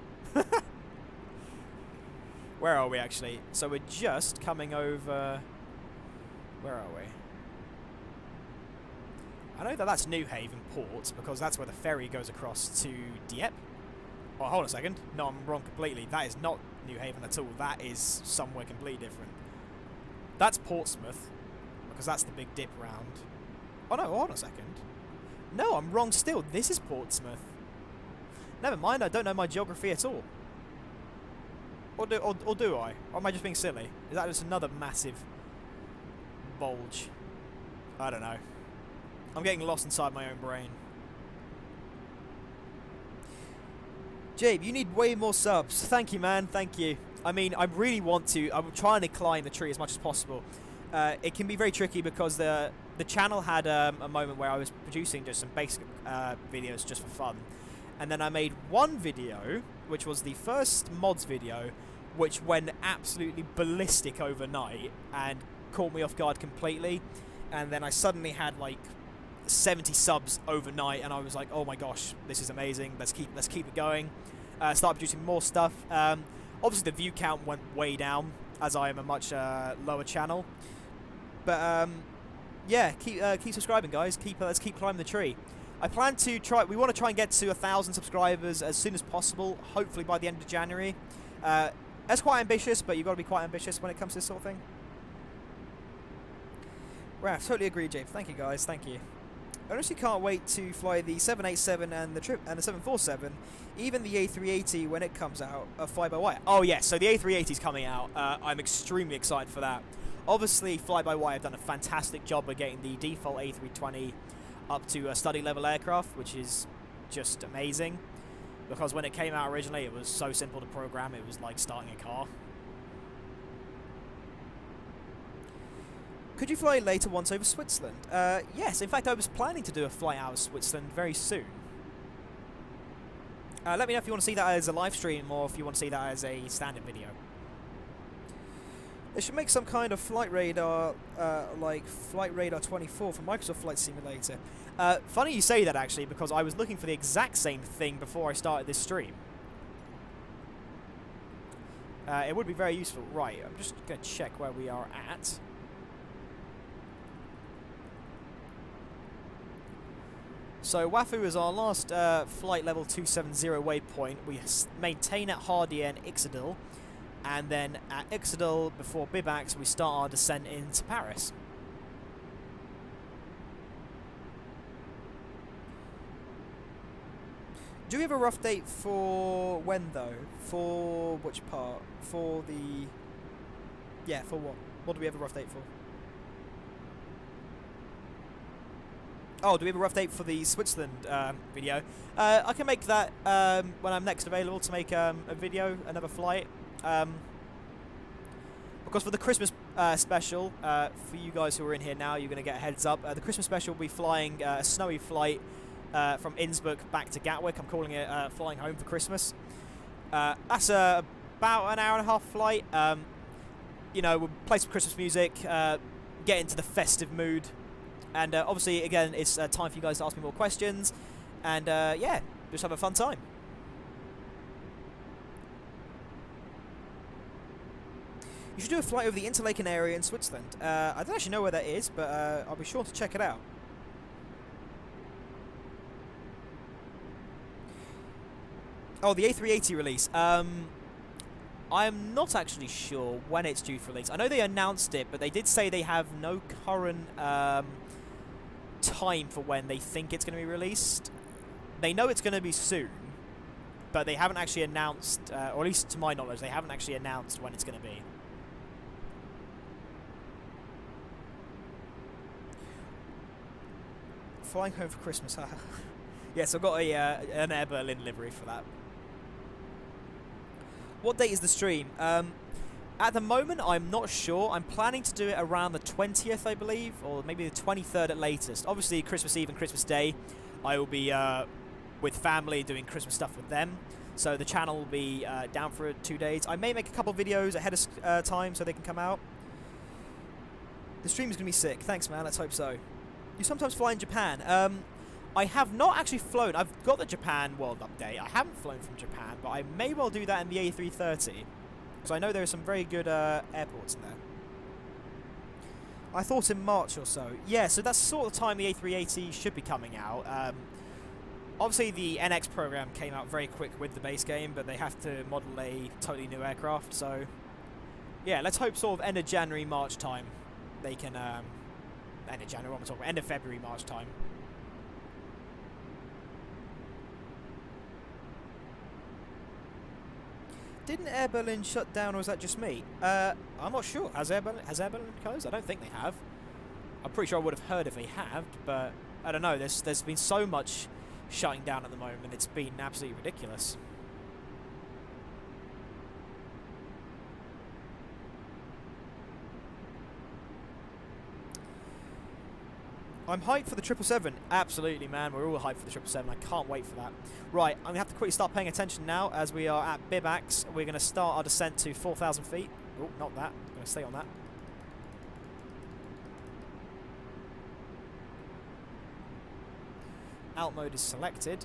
Where are we actually? So we're just coming over... Where are we? I know that that's New Haven Port, because that's where the ferry goes across to Dieppe. Oh, hold on a second. No, I'm wrong completely. That is not New Haven at all. That is somewhere completely different. That's Portsmouth, because that's the big dip round. Oh no, hold on a second. No, I'm wrong still. This is Portsmouth. Never mind, I don't know my geography at all. Or do I? Or am I just being silly? Is that just another massive bulge? I don't know. I'm getting lost inside my own brain. Jabe, you need way more subs. Thank you, man. Thank you. I mean, I really want to. I'm trying to climb the tree as much as possible. It can be very tricky because the channel had a moment where I was producing just some basic videos just for fun. And then I made one video, which was the first mods video, which went absolutely ballistic overnight and caught me off guard completely. And then I suddenly had like 70 subs overnight, and I was like, oh my gosh, this is amazing. Let's keep it going. Start producing more stuff. Obviously the view count went way down as I am a much lower channel. But yeah, keep subscribing, guys. Let's keep climbing the tree. I plan to try. We want to try and get to 1,000 subscribers as soon as possible. Hopefully by the end of January. That's quite ambitious, but you've got to be quite ambitious when it comes to this sort of thing. Raph, totally agree, Jabe. Thank you, guys. Thank you. I honestly can't wait to fly the 787 and the 747, even the A380 when it comes out, fly-by-wire. Oh yes, so the A380 is coming out. I'm extremely excited for that. Obviously, fly-by-wire have done a fantastic job of getting the default A320 up to a study-level aircraft, which is just amazing. Because when it came out originally, it was so simple to program, it was like starting a car. Could you fly later once over Switzerland? Yes, in fact I was planning to do a flight out of Switzerland very soon. Let me know if you want to see that as a live stream or if you want to see that as a standard video. They should make some kind of flight radar, like Flight Radar 24 from Microsoft Flight Simulator. Funny you say that actually, because I was looking for the exact same thing before I started this stream. It would be very useful. Right, I'm just going to check where we are at. So Wafu is our last flight level 270 waypoint. We maintain at Hardy and Ixodil, and then at Ixodil before Bibax we start our descent into Paris. Do we have a rough date for when though? For which part? For the... Yeah, for what? What do we have a rough date for? Oh, do we have a rough date for the Switzerland video? I can make that when I'm next available to make a video, another flight. Because for the Christmas special, for you guys who are in here now, you're going to get a heads up. The Christmas special will be flying a snowy flight from Innsbruck back to Gatwick. I'm calling it Flying Home for Christmas. That's about an hour and a half flight. You know, we'll play some Christmas music, get into the festive mood. And obviously, again, it's time for you guys to ask me more questions. And yeah, just have a fun time. You should do a flight over the Interlaken area in Switzerland. I don't actually know where that is, but I'll be sure to check it out. Oh, the A380 release. I'm not actually sure when it's due for release. I know they announced it, but they did say they have no current time for when they think it's going to be released. They know it's going to be soon, but they haven't actually announced, or at least to my knowledge, they haven't actually announced when it's going to be. Flying home for Christmas, huh? Yes, I've got an Air Berlin livery for that. What date is the stream? At the moment, I'm not sure. I'm planning to do it around the 20th, I believe, or maybe the 23rd at latest. Obviously, Christmas Eve and Christmas Day, I will be with family doing Christmas stuff with them. So the channel will be down for 2 days. I may make a couple of videos ahead of time so they can come out. The stream is going to be sick. Thanks, man. Let's hope so. You sometimes fly in Japan. I have not actually flown. I've got the Japan World Update. I haven't flown from Japan, but I may well do that in the A330. Because I know there are some very good airports in there. I thought in March or so. Yeah, so that's sort of the time the A380 should be coming out. Obviously, the NX program came out very quick with the base game, but they have to model a totally new aircraft. So, yeah, let's hope sort of end of January, March time. They can... end of January, what am I talking about? End of February, March time. Didn't Air Berlin shut down, or was that just me? I'm not sure. Has Air Berlin closed? I don't think they have. I'm pretty sure I would have heard if they had, but I don't know. There's been so much shutting down at the moment. It's been absolutely ridiculous. I'm hyped for the 777. Absolutely, man. We're all hyped for the 777. I can't wait for that. Right, I'm going to have to quickly start paying attention now as we are at Bivax. We're going to start our descent to 4,000 feet. Oh, not that. I'm going to stay on that. Alt mode is selected.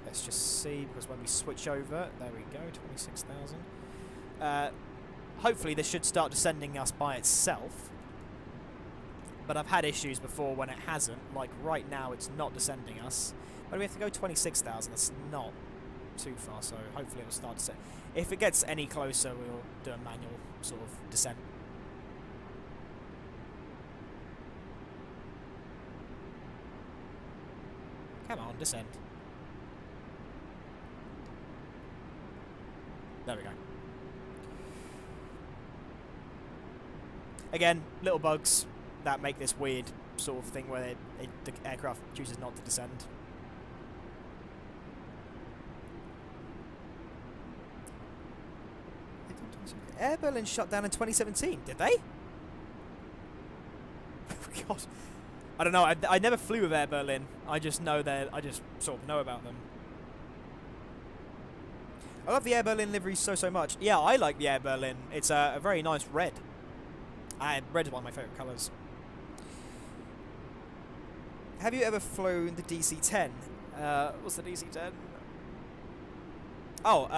Let's just see, because when we switch over, there we go, 26,000. Hopefully this should start descending us by itself. But I've had issues before when it hasn't. Like right now, it's not descending us. But we have to go 26,000. That's not too far, so hopefully it will start descend. If it gets any closer, we'll do a manual sort of descent. Come on, descend. There we go. Again, little bugs that make this weird sort of thing where the aircraft chooses not to descend. Air Berlin shut down in 2017, did they? God. I don't know, I never flew with Air Berlin. I just know that, I just sort of know about them. I love the Air Berlin livery so much. Yeah, I like the Air Berlin. It's a very nice red. Red is one of my favourite colours. Have you ever flown the DC-10? What's the DC-10? Oh,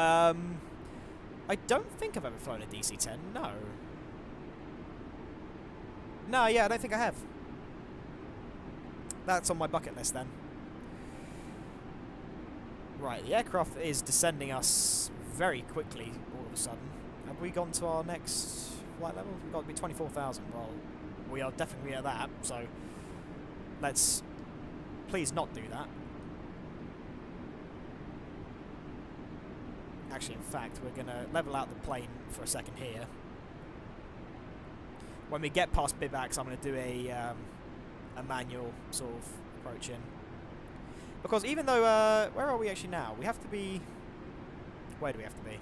I don't think I've ever flown a DC-10, no. No, yeah, I don't think I have. That's on my bucket list then. Right, the aircraft is descending us very quickly all of a sudden. Have we gone to our next flight level? We've got to be 24,000. Well, we are definitely at that, so let's please not do that. Actually, in fact, we're going to level out the plane for a second here. When we get past Bivax, I'm going to do a manual sort of approach in. Because even though, where are we actually now? We have to be, where do we have to be?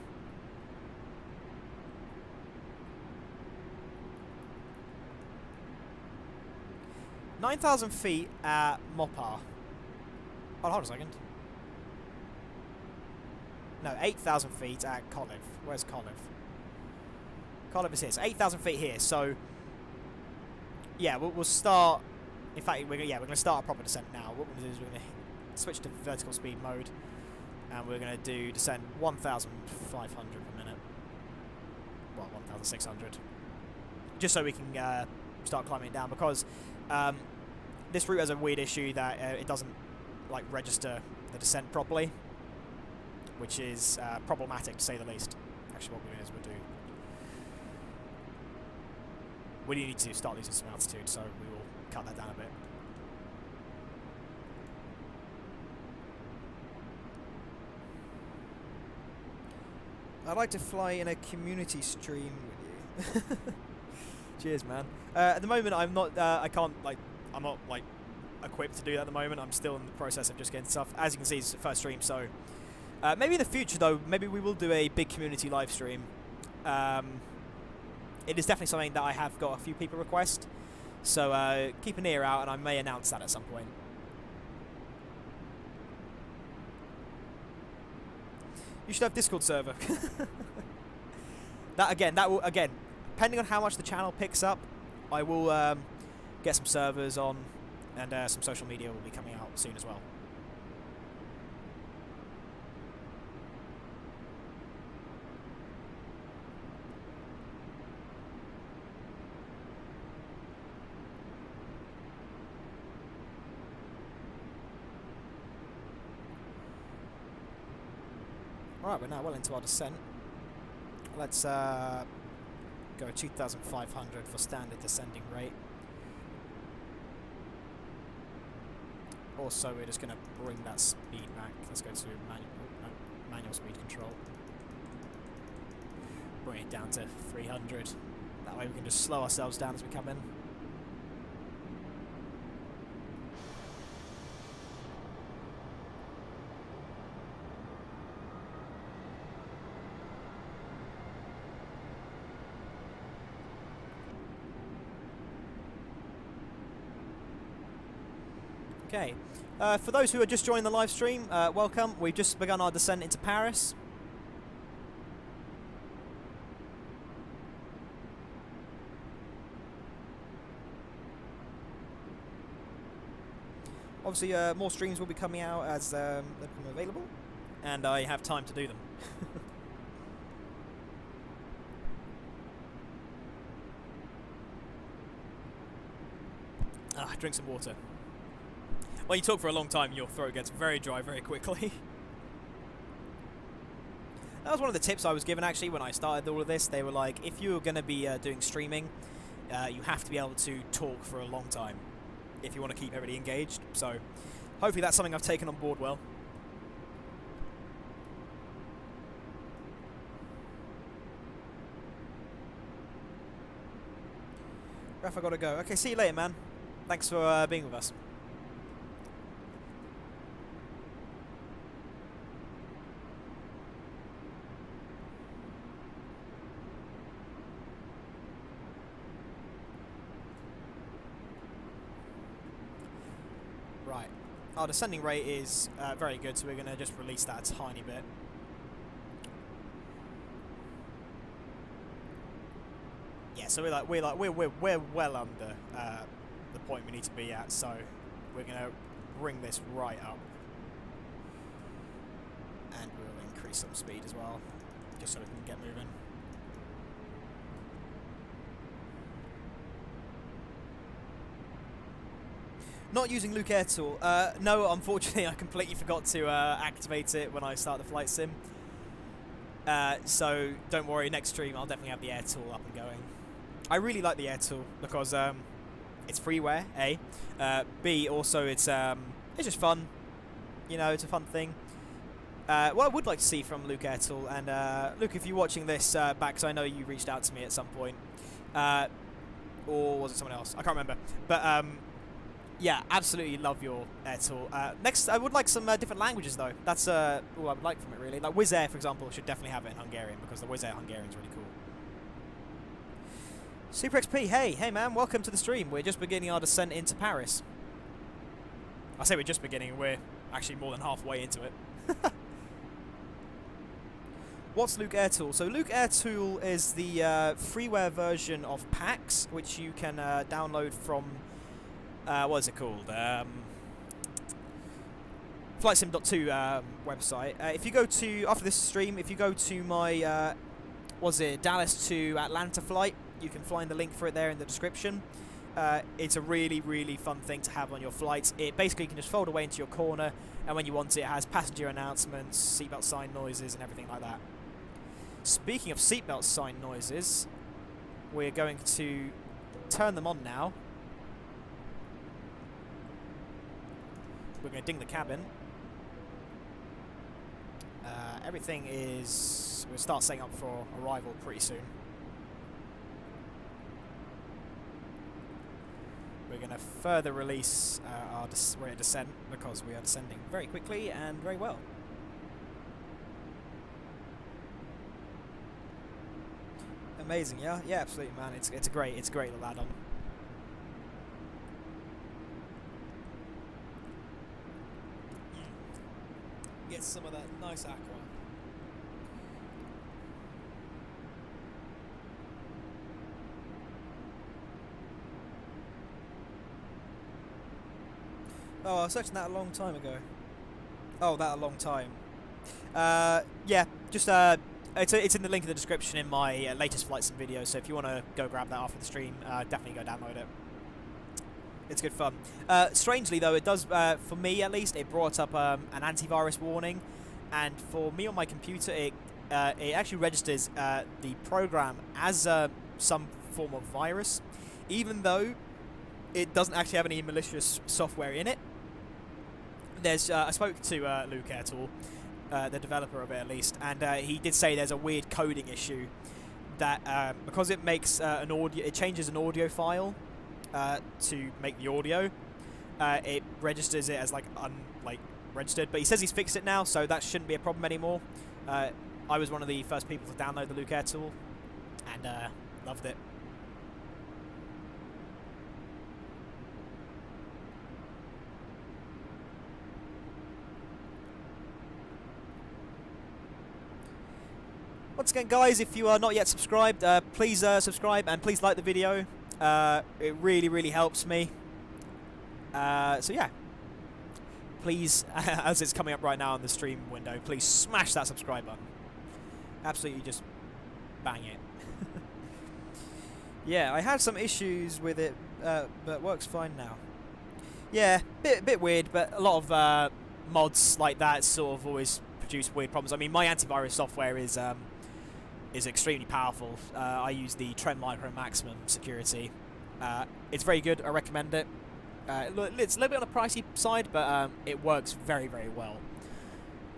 $9,000 feet at Mopar. Oh, hold on a second. No, 8,000 feet at Koliv. Where's Koliv? Koliv is here. So 8,000 feet here. So, yeah, we'll start. In fact, we're gonna start a proper descent now. What we're gonna do is we're gonna switch to vertical speed mode, and we're gonna do descent 1,500 per minute. Well, 1,600. Just so we can start climbing it down, because this route has a weird issue that it doesn't like register the descent properly, which is problematic to say the least. Actually, what we're doing is we need to start losing some altitude, so we will cut that down a bit. I'd like to fly in a community stream with you. Cheers, man. At the moment, I'm not. I'm not like equipped to do that at the moment. I'm still in the process of just getting stuff. As you can see, it's the first stream, so maybe in the future, though, maybe we will do a big community live stream. It is definitely something that I have got a few people request, so keep an ear out, and I may announce that at some point. You should have Discord server. That will depending on how much the channel picks up, I will get some servers on, and some social media will be coming out soon as well. Alright, we're now well into our descent. Let's go 2,500 for standard descending rate. Also, we're just going to bring that speed back. Let's go to manual speed control. Bring it down to 300. That way we can just slow ourselves down as we come in. Okay, for those who are just joining the live stream, welcome. We've just begun our descent into Paris. Obviously, more streams will be coming out as they become available, and I have time to do them. Drink some water. When you talk for a long time, your throat gets very dry very quickly. That was one of the tips I was given actually when I started all of this. They were like, if you're going to be doing streaming, you have to be able to talk for a long time if you want to keep everybody engaged. So hopefully that's something I've taken on board well. Raph, I gotta go. Okay, see you later, man. Thanks for being with us. Right, our descending rate is very good, so we're going to just release that a tiny bit. Yeah, so we're well under the point we need to be at, so we're going to bring this right up, and we'll increase some speed as well, just so we can get moving. Not using Luke Air Tool. No, unfortunately, I completely forgot to activate it when I start the flight sim. So don't worry, next stream I'll definitely have the Air Tool up and going. I really like the Air Tool because it's freeware, A. B, also it's just fun. You know, it's a fun thing. What I would like to see from Luke Air Tool, and Luke, if you're watching this back, because I know you reached out to me at some point, or was it someone else? I can't remember. But yeah, absolutely love your Air Tool. Next, I would like some different languages, though. That's all I would like from it, really. Like Wizz Air, for example, should definitely have it in Hungarian, because the Wizz Air Hungarian is really cool. Super XP, hey man, welcome to the stream. We're just beginning our descent into Paris. I say we're just beginning, we're actually more than halfway into it. What's Luke Air Tool? So Luke Air Tool is the freeware version of PAX, which you can download from what is it called? FlightSim.2 website. If you go to, after this stream, if you go to my, Dallas to Atlanta flight, you can find the link for it there in the description. It's a really, really fun thing to have on your flights. It basically can just fold away into your corner, and when you want it, it has passenger announcements, seatbelt sign noises, and everything like that. Speaking of seatbelt sign noises, we're going to turn them on now. We're going to ding the cabin. Everything is... We'll start setting up for arrival pretty soon. We're going to further release our rate of descent because we are descending very quickly and very well. Amazing, yeah? Yeah, absolutely, man. It's a great little add-on. Get some of that nice aqua. Oh, I was searching that a long time ago. Oh, that a long time. Yeah, just it's in the link in the description in my latest flight sim video. So if you want to go grab that after the stream, definitely go download it. It's good fun. Strangely though, it does, for me at least, it brought up an antivirus warning, and for me on my computer, it actually registers the program as some form of virus, even though it doesn't actually have any malicious software in it. There's I spoke to Luke Air Tool, the developer of it at least, and he did say there's a weird coding issue that because it makes it changes an audio file to make the audio, it registers it as like registered. But he says he's fixed it now, so that shouldn't be a problem anymore. I was one of the first people to download the Luke Air tool, and loved it. Once again, guys, if you are not yet subscribed, please subscribe and please like the video. It really helps me. So yeah, please, as it's coming up right now on the stream window, please smash that subscribe button. Absolutely, just bang it. Yeah, I had some issues with it, but works fine now. Yeah, bit weird, but a lot of mods like that sort of always produce weird problems. I mean, my antivirus software is extremely powerful. I use the Trend Micro Maximum security. It's very good. I recommend it. It's a little bit on the pricey side, but it works very well.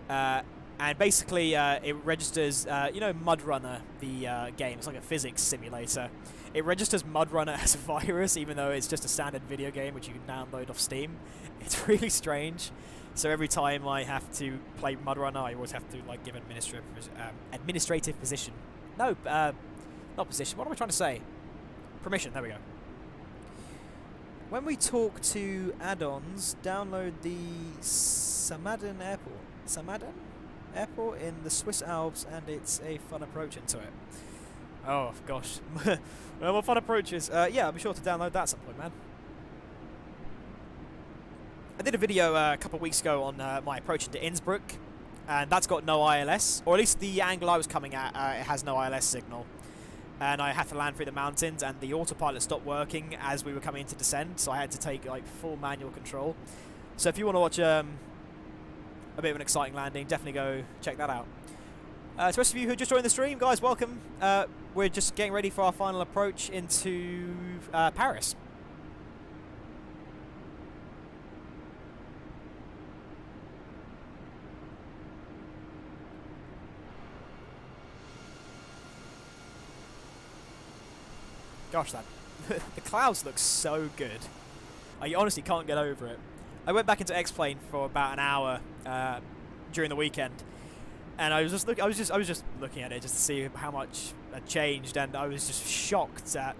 And basically, it registers, you know, Mud Runner, the game. It's like a physics simulator. It registers Mud Runner as a virus, even though it's just a standard video game which you can download off Steam. It's really strange. So every time I have to play Mud Runner, I always have to like give administrative position. No, not position. What am I trying to say? Permission. There we go. When we talk to add-ons, download the Samaden Airport. Samaden Airport in the Swiss Alps, and it's a fun approach into it. Oh gosh, well, what fun approaches? Yeah, I'll be sure to download that at some point, man. I did a video a couple of weeks ago on my approach into Innsbruck, and that's got no ILS, or at least the angle I was coming at, it has no ILS signal. And I had to land through the mountains, and the autopilot stopped working as we were coming into descent, so I had to take like full manual control. So if you want to watch a bit of an exciting landing, definitely go check that out. To the rest of you who just joined the stream, guys, welcome. We're just getting ready for our final approach into Paris. Gosh, the clouds look so good. I honestly can't get over it. I went back into X-Plane for about an hour during the weekend, and I was just looking at it just to see how much had changed, and I was just shocked at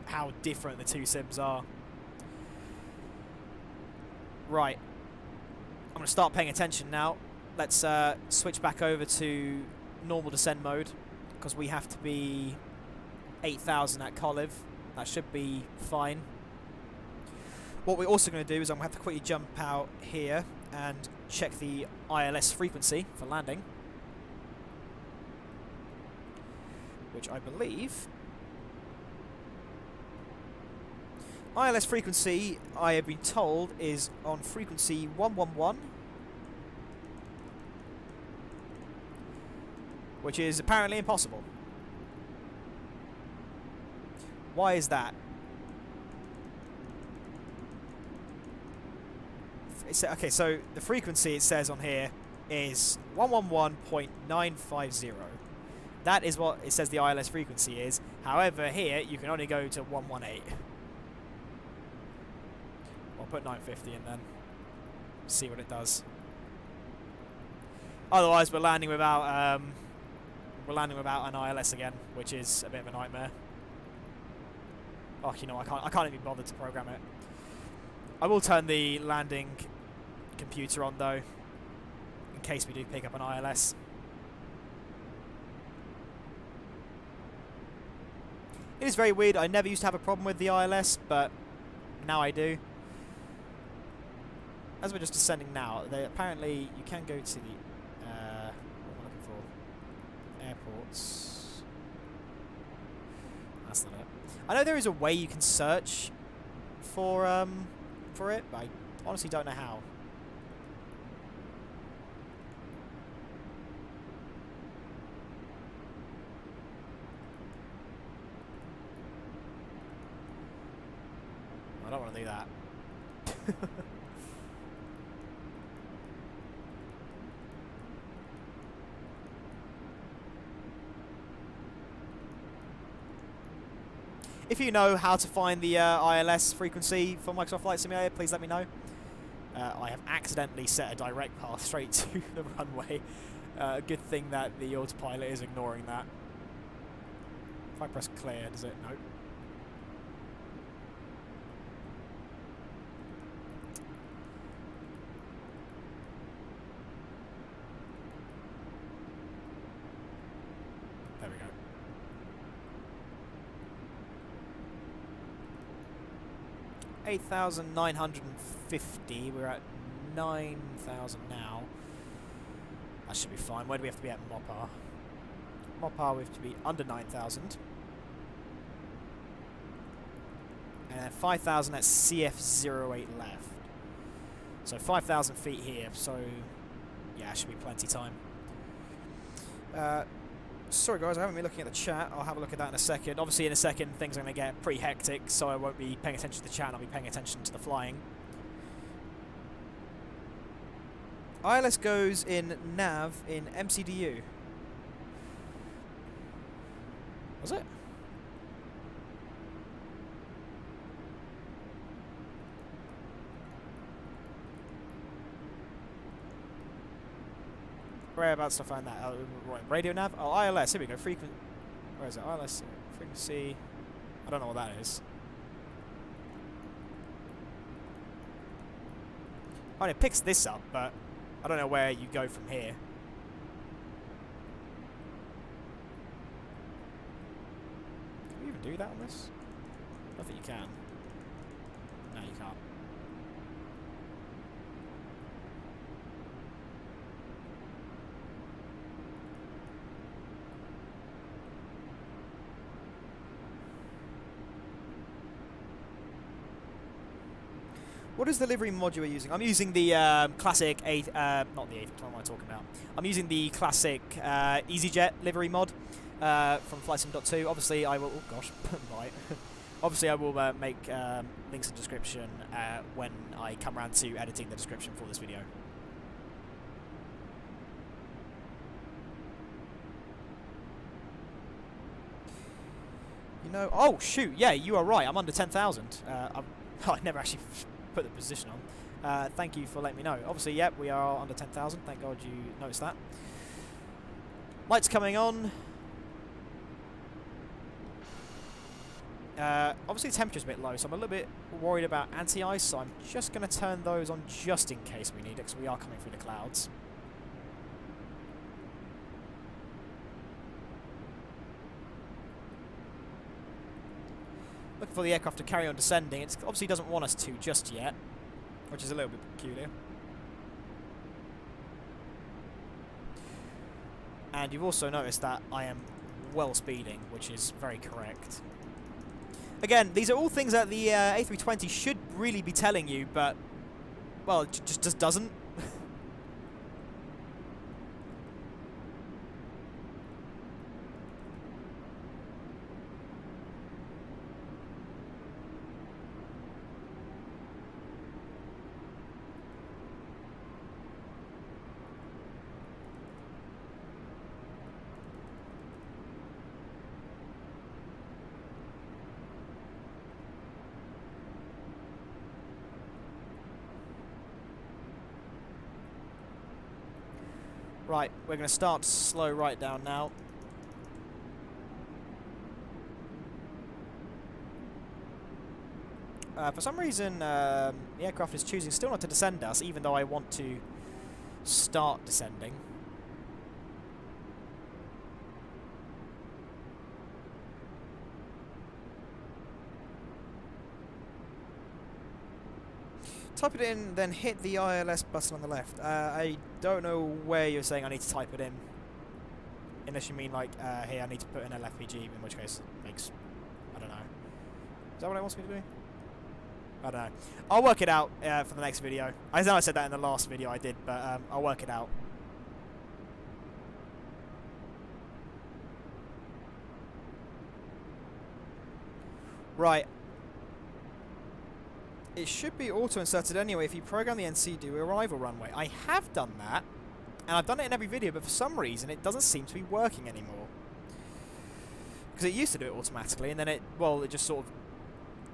how different the two sims are. Right, I'm gonna start paying attention now. Let's switch back over to normal descent mode, because we have to be 8,000 at Koliv. That should be fine. What we're also going to do is I'm going to have to quickly jump out here and check the ILS frequency for landing, which I believe ILS frequency, I have been told, is on frequency 111, which is apparently impossible. Why is that? Okay, so the frequency it says on here is 111.950. That is what it says the ILS frequency is. However, here you can only go to 118. I'll put 950 in then. See what it does. Otherwise, we're landing without an ILS again, which is a bit of a nightmare. Oh, you know, I can't even bother to program it. I will turn the landing computer on though, in case we do pick up an ILS. It is very weird. I never used to have a problem with the ILS, but now I do. As we're just descending now, apparently you can go to the what am I looking for? Airports. That's not it. I know there is a way you can search for it, but I honestly don't know how. I don't want to do that. If you know how to find the ILS frequency for Microsoft Flight Simulator, please let me know. I have accidentally set a direct path straight to the runway. Good thing that the autopilot is ignoring that. If I press clear, does it? No. There we go. $8,950. We're at 9,000 now. That should be fine. Where do we have to be at Mopar? Mopar, we have to be under 9,000. And then 5,000 at CF08 left. So 5,000 feet here. So, yeah, should be plenty time. Sorry guys, I haven't been looking at the chat. I'll have a look at that in a second. Obviously in a second things are going to get pretty hectic, so I won't be paying attention to the chat, I'll be paying attention to the flying. ILS goes in nav in MCDU. Was it? Whereabouts to find that? Right, radio nav? Oh, ILS. Here we go. Where is it? ILS. Frequency. I don't know what that is. Oh, it picks this up, but I don't know where you go from here. Can you even do that on this? I don't think you can. No, you can't. What is the livery mod you are using? I'm using the classic not the 8th, what am I talking about? I'm using the classic EasyJet livery mod from FlightSim.2. Obviously, I will. Oh gosh, right. Obviously, I will make links in the description when I come around to editing the description for this video. You know. Oh shoot! Yeah, you are right. I'm under 10,000. I never actually put the position on. Thank you for letting me know. Obviously, yep, we are under 10,000. Thank God you noticed that. Lights coming on. Obviously, the temperature's a bit low, so I'm a little bit worried about anti-ice, so I'm just going to turn those on just in case we need it, because we are coming through the clouds. Looking for the aircraft to carry on descending. It obviously doesn't want us to just yet, which is a little bit peculiar. And you've also noticed that I am well speeding, which is very correct. Again, these are all things that the A320 should really be telling you, but, well, it just doesn't. Right, we're going to start to slow right down now. For some reason, the aircraft is choosing still not to descend us, even though I want to start descending. Type it in, then hit the ILS button on the left. I don't know where you're saying I need to type it in. Unless you mean like, here I need to put in LFPG, in which case it makes, I don't know. Is that what it wants me to do? I don't know. I'll work it out for the next video. I know I said that in the last video I did, but I'll work it out. Right. It should be auto-inserted anyway if you program the NC do arrival runway. I have done that, and I've done it in every video, but for some reason it doesn't seem to be working anymore. Because Because it used to do it automatically, and then it just sort of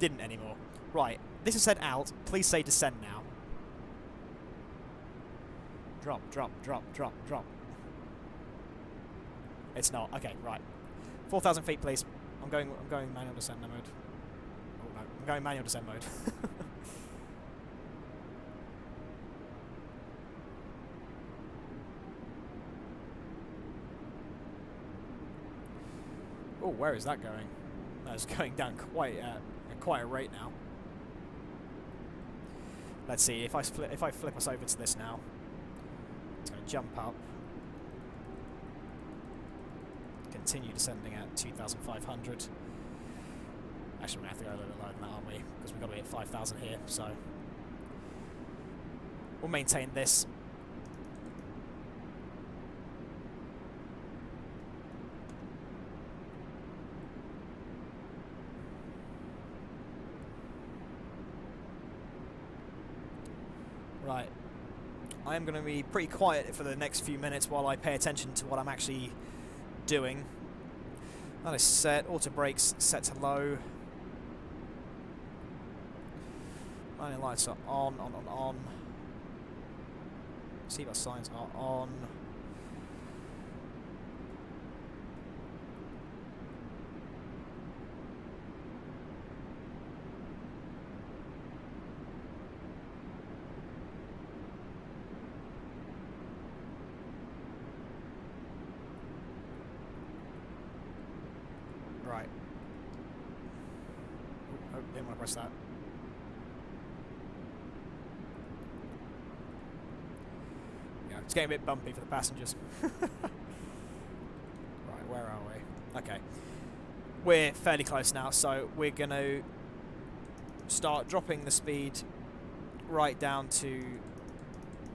didn't anymore. Right, this is said out. Please say descend now. Drop, drop, drop, drop, drop. It's not. Okay, right. 4,000 feet, please. I'm going manual descent mode. Oh no, I'm going manual descent mode. Oh, where is that going? That's going down quite a rate now. Let's see if I flip us over to this now. It's going to jump up. Continue descending at 2,500. Actually, we're going to have to go a little bit lower than that, aren't we? Because we've got to be at 5,000 here, so we'll maintain this. Right. I am going to be pretty quiet for the next few minutes while I pay attention to what I'm actually doing. That is set. Auto brakes set to low. Running lights are on. Seatbelt signs are on. Right. Oh, didn't want to press that. Yeah, it's getting a bit bumpy for the passengers. Right, where are we? Okay. We're fairly close now, so we're going to start dropping the speed right down to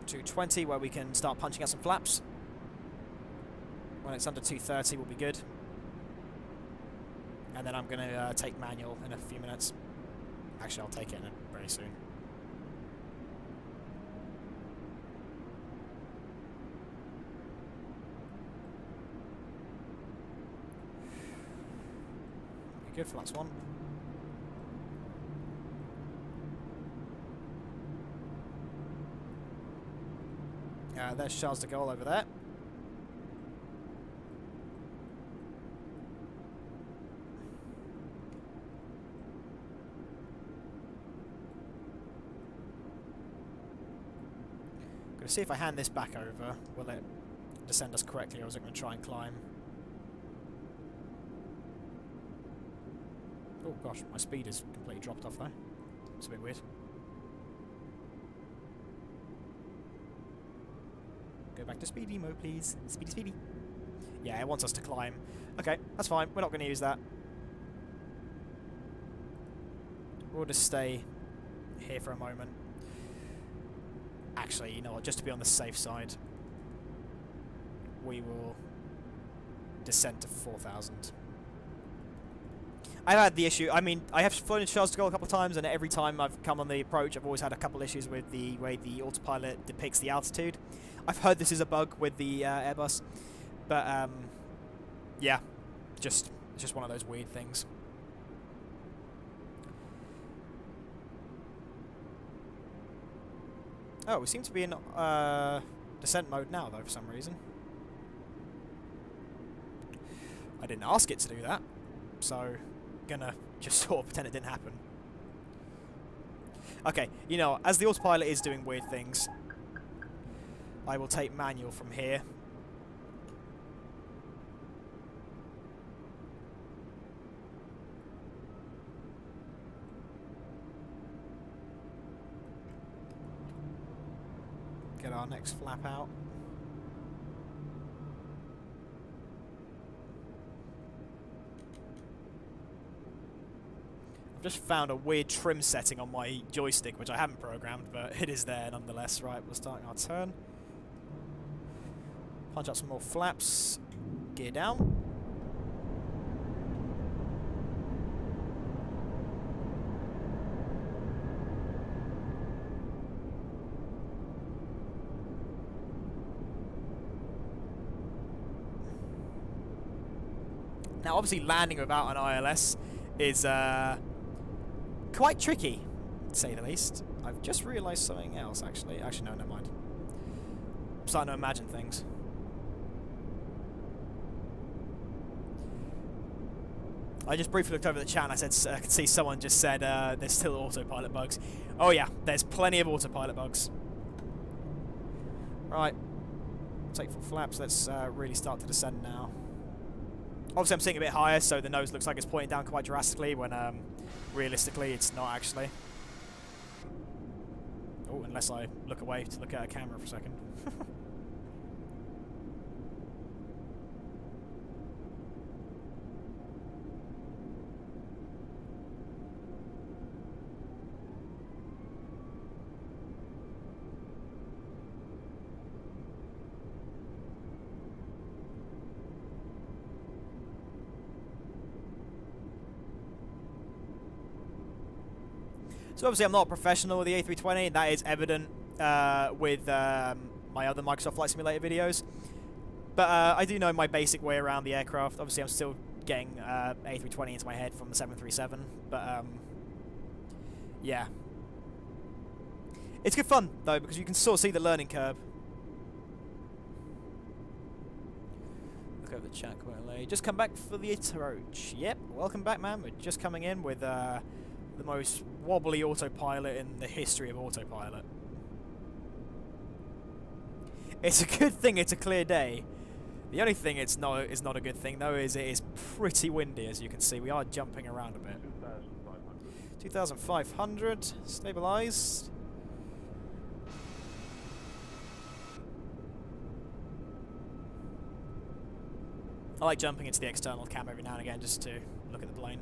220, where we can start punching out some flaps. When it's under 230, we'll be good. And then I'm going to take manual in a few minutes. Actually, I'll take it very soon. Be good for last one. There's Charles de Gaulle over there. Gonna see if I hand this back over, will it descend us correctly, or is it going to try and climb? Oh gosh, my speed is completely dropped off though. It's a bit weird. Go back to speedy mode, please. Speedy, speedy. Yeah, it wants us to climb. Okay, that's fine. We're not going to use that. We'll just stay here for a moment. Actually, you know what? Just to be on the safe side, we will descend to 4,000. I've had the issue. I mean, I have flown in Charles de Gaulle a couple of times, and every time I've come on the approach, I've always had a couple issues with the way the autopilot depicts the altitude. I've heard this is a bug with the Airbus, but yeah, it's just one of those weird things. Oh, we seem to be in descent mode now, though, for some reason. I didn't ask it to do that, so gonna just sort of pretend it didn't happen. Okay, you know, as the autopilot is doing weird things, I will take manual from here. Get our next flap out. I've just found a weird trim setting on my joystick, which I haven't programmed, but it is there nonetheless. Right, we're starting our turn. Punch out some more flaps. Gear down. Now, obviously, landing without an ILS is quite tricky, to say the least. I've just realised something else, actually. Actually, no, never mind. I'm starting to imagine things. I just briefly looked over the chat and I said, I could see someone just said there's still autopilot bugs. Oh yeah, there's plenty of autopilot bugs. Right. Take full flaps. Let's really start to descend now. Obviously I'm sitting a bit higher, so the nose looks like it's pointing down quite drastically when realistically it's not actually. Oh, unless I look away to look at a camera for a second. So obviously I'm not a professional with the A320, that is evident with my other Microsoft Flight Simulator videos. But I do know my basic way around the aircraft. Obviously I'm still getting A320 into my head from the 737, but yeah. It's good fun though, because you can sort of see the learning curve. Look over the chat quickly. Just come back for the approach. Yep, welcome back, man. We're just coming in with the most wobbly autopilot in the history of autopilot. It's a good thing it's a clear day. The only thing it's not is not a good thing though is it is pretty windy, as you can see. We are jumping around a bit. 2,500 stabilized. I like jumping into the external cam every now and again just to look at the plane.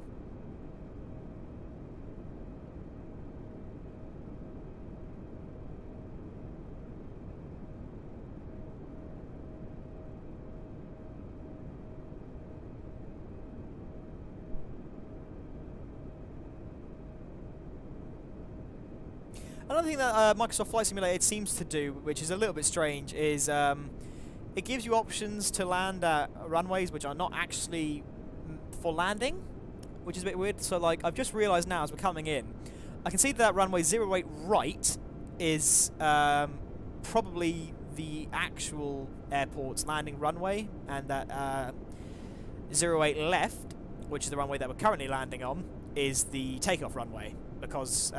Another thing that Microsoft Flight Simulator seems to do, which is a little bit strange, is it gives you options to land at runways which are not actually for landing, which is a bit weird. So, like, I've just realised now as we're coming in, I can see that runway 08 right is probably the actual airport's landing runway, and that 08 left, which is the runway that we're currently landing on, is the takeoff runway, because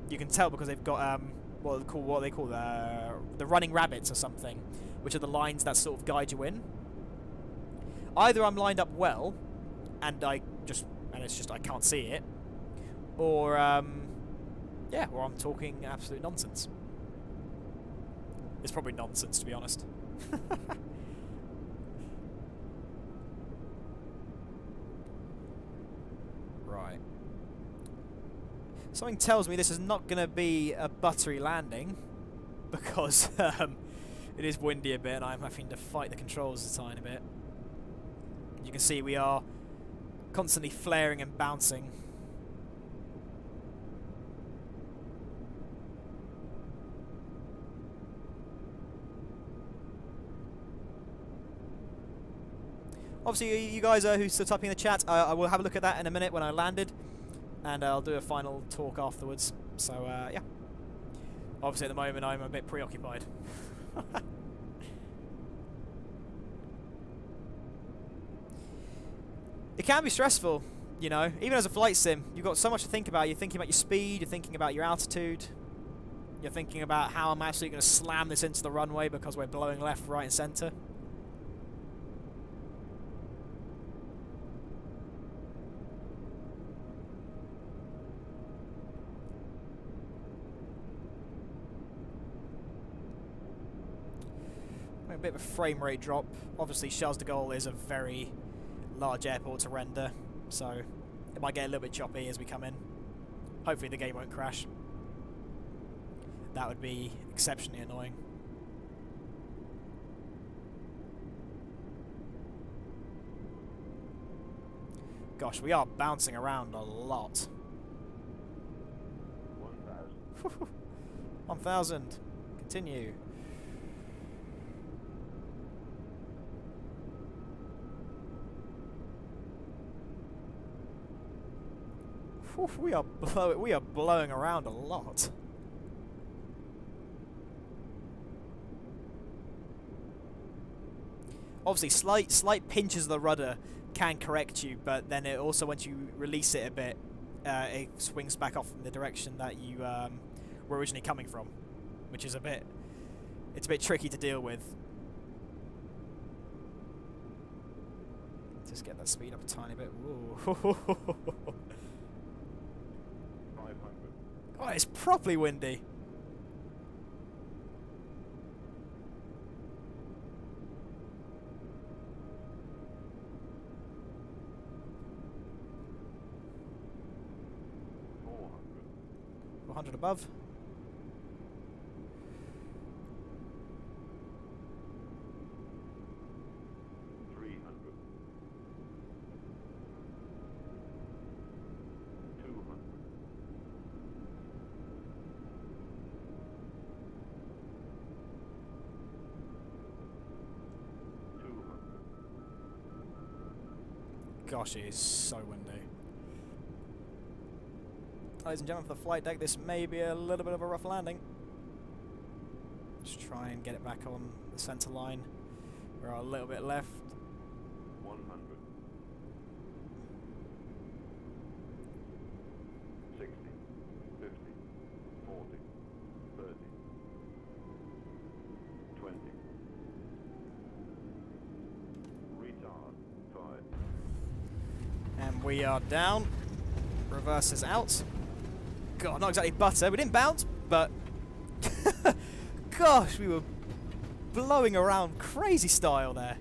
you can tell because they've got what they call the running rabbits or something, which are the lines that sort of guide you in. Either I'm lined up well, and it's just I can't see it, or yeah, or I'm talking absolute nonsense. It's probably nonsense, to be honest. Right. Something tells me this is not going to be a buttery landing, because it is windy a bit and I'm having to fight the controls a tiny bit. You can see we are constantly flaring and bouncing. Obviously, you guys who's still typing in the chat, I will have a look at that in a minute when I landed, and I'll do a final talk afterwards. So, yeah. Obviously, at the moment, I'm a bit preoccupied. It can be stressful, you know, even as a flight sim. You've got so much to think about. You're thinking about your speed, you're thinking about your altitude, you're thinking about how I'm actually going to slam this into the runway because we're blowing left, right, and centre. A bit of a frame rate drop. Obviously, Charles de Gaulle is a very large airport to render, so it might get a little bit choppy as we come in. Hopefully the game won't crash. That would be exceptionally annoying. Gosh, we are bouncing around a lot. 1,000. 1,000. Continue. Whew, we are blowing around a lot. Obviously, slight pinches of the rudder can correct you, but then it also, once you release it a bit, it swings back off in the direction that you were originally coming from, which is a bit tricky to deal with. Just get that speed up a tiny bit. Ooh. 500. Oh, it's properly windy. $400. 400 above. $300. $200. Gosh, it is so windy. Ladies and gentlemen, for the flight deck, this may be a little bit of a rough landing. Just try and get it back on the centre line. We're a little bit left. 100. 60. 50. 40. 30. 20. Retard. 5. And we are down. Reverse is out. God, not exactly butter. We didn't bounce, but gosh, we were blowing around crazy style there.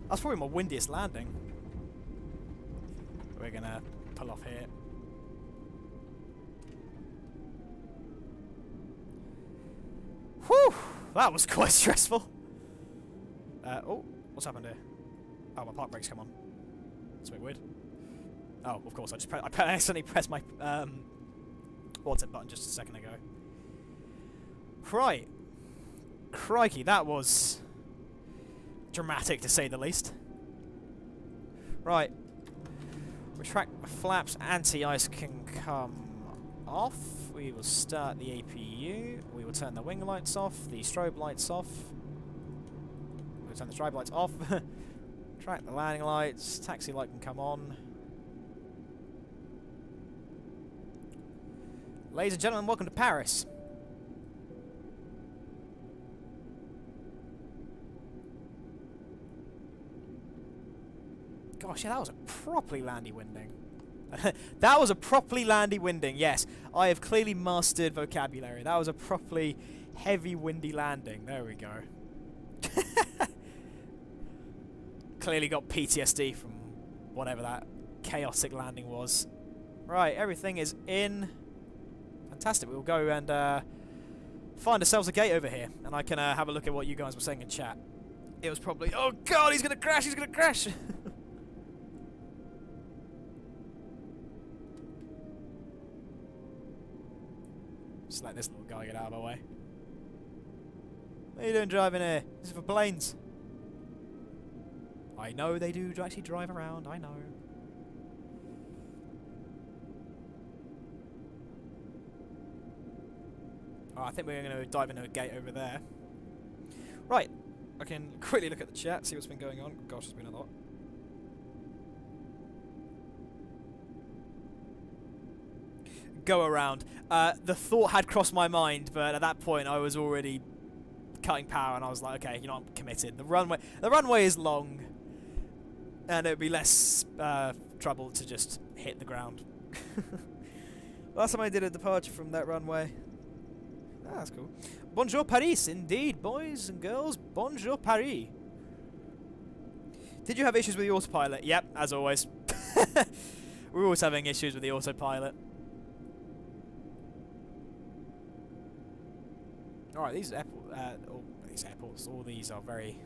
That's probably my windiest landing. We're gonna pull off here. Whew! That was quite stressful. Oh, what's happened here? Oh, my park brake's come on. That's a bit weird. Oh, of course, I accidentally pressed my water button just a second ago. Right. Crikey, that was dramatic to say the least. Right. Retract the flaps, anti-ice can come off. We will start the APU. We will turn the wing lights off, the strobe lights off. We'll turn the strobe lights off. Track the landing lights, taxi light can come on. Ladies and gentlemen, welcome to Paris. Gosh, yeah, that was a properly landy winding. That was a properly landy winding, yes. I have clearly mastered vocabulary. That was a properly heavy windy landing. There we go. Clearly got PTSD from whatever that chaotic landing was. Right, everything is in. Fantastic. We'll go and find ourselves a gate over here, and I can have a look at what you guys were saying in chat. It was probably, oh god, he's gonna crash, he's gonna crash! Just let this little guy get out of our way. What are you doing driving here? This is for planes. I know they do actually drive around, I know. Oh, I think we're going to dive into a gate over there. Right, I can quickly look at the chat, see what's been going on. Gosh, there's been a lot. Go around. The thought had crossed my mind, but at that point I was already cutting power, and I was like, okay, you know, I'm committed. The runway is long, and it would be less trouble to just hit the ground. Last time I did a departure from that runway. Ah, that's cool. Bonjour Paris, indeed, boys and girls. Bonjour Paris. Did you have issues with the autopilot? Yep, as always. We're always having issues with the autopilot. Alright, these airports, all these are very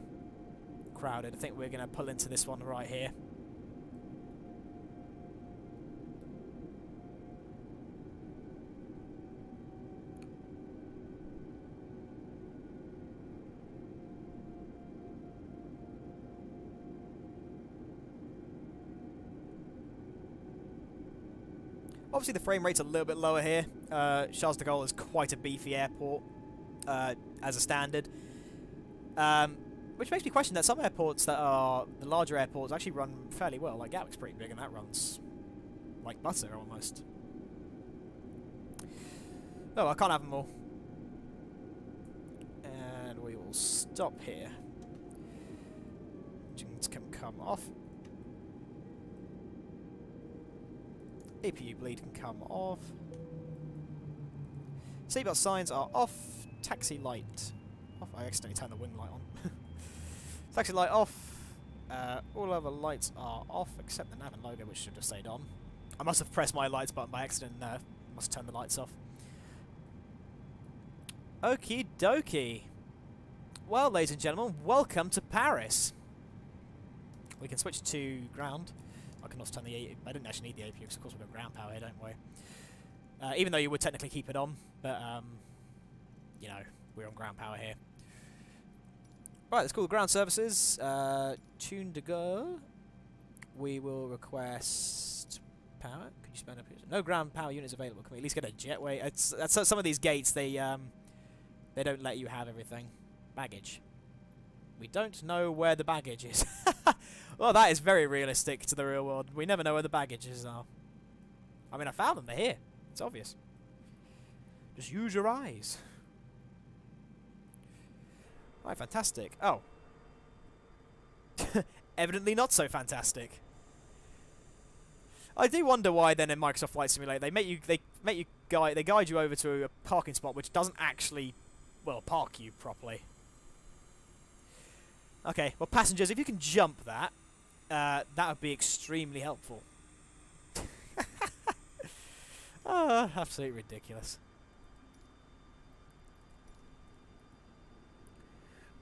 crowded. I think we're going to pull into this one right here. Obviously, the frame rate's a little bit lower here. Charles de Gaulle is quite a beefy airport as a standard. Which makes me question that some airports that are the larger airports actually run fairly well. Like Gatwick's pretty big and that runs like butter almost. Oh, I can't have them all. And we will stop here. Engines can come off. APU bleed can come off. Seatbelt signs are off. Taxi light off. I accidentally turned the wing light on. Taxi light off. All other lights are off except the nav and logo, which should have stayed on. I must have pressed my lights button by accident. Must turn the lights off. Okie dokie. Well, ladies and gentlemen, welcome to Paris. We can switch to ground. I can also turn the APU. I didn't actually need the APU because of course we've got ground power here, don't we? Even though you would technically keep it on, but you know, we're on ground power here. Right, let's call the ground services. Tune to go. We will request power. Could you spend up here? No ground power units available. Can we at least get a jetway? That's some of these gates. They don't let you have everything. Baggage. We don't know where the baggage is. Well, that is very realistic to the real world. We never know where the baggages are. I mean, I found them. They're here. It's obvious. Just use your eyes. Right, fantastic. Oh. Evidently not so fantastic. I do wonder why then in Microsoft Flight Simulator they guide you over to a parking spot which doesn't actually, well, park you properly. Okay, well, passengers, if you can jump that, that would be extremely helpful. Oh, absolutely ridiculous.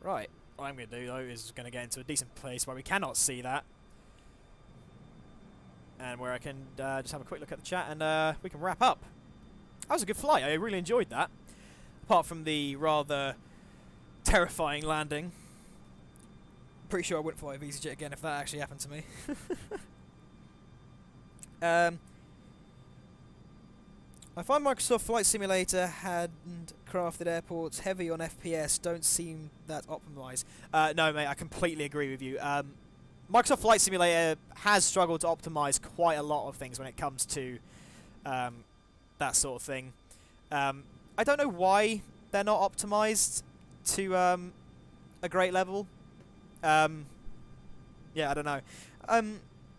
Right, what I'm going to do, though, is going to get into a decent place where we cannot see that. And where I can just have a quick look at the chat and we can wrap up. That was a good flight. I really enjoyed that. Apart from the rather terrifying landing. Pretty sure I wouldn't fly a VisiJet again if that actually happened to me. I find Microsoft Flight Simulator hadn't crafted airports heavy on FPS don't seem that optimized. No, mate, I completely agree with you. Microsoft Flight Simulator has struggled to optimize quite a lot of things when it comes to that sort of thing. I don't know why they're not optimized to a great level. Yeah, I don't know.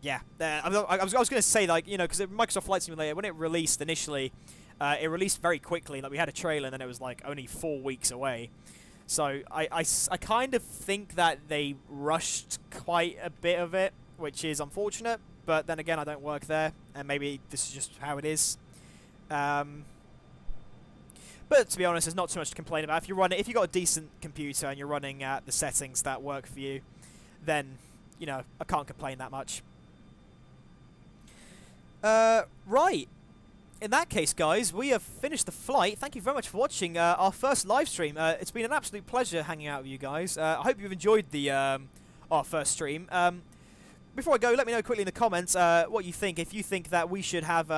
Yeah, I was going to say, like, you know, because Microsoft Flight Simulator, when it released initially, it released very quickly. Like, we had a trailer, and then it was, like, only 4 weeks away. So, I kind of think that they rushed quite a bit of it, which is unfortunate. But then again, I don't work there, and maybe this is just how it is. But to be honest, there's not too much to complain about. If you've got a decent computer and you're running at the settings that work for you, then, you know, I can't complain that much. Right. In that case, guys, we have finished the flight. Thank you very much for watching our first live stream. It's been an absolute pleasure hanging out with you guys. I hope you've enjoyed the our first stream. Before I go, let me know quickly in the comments what you think. If you think that we should have,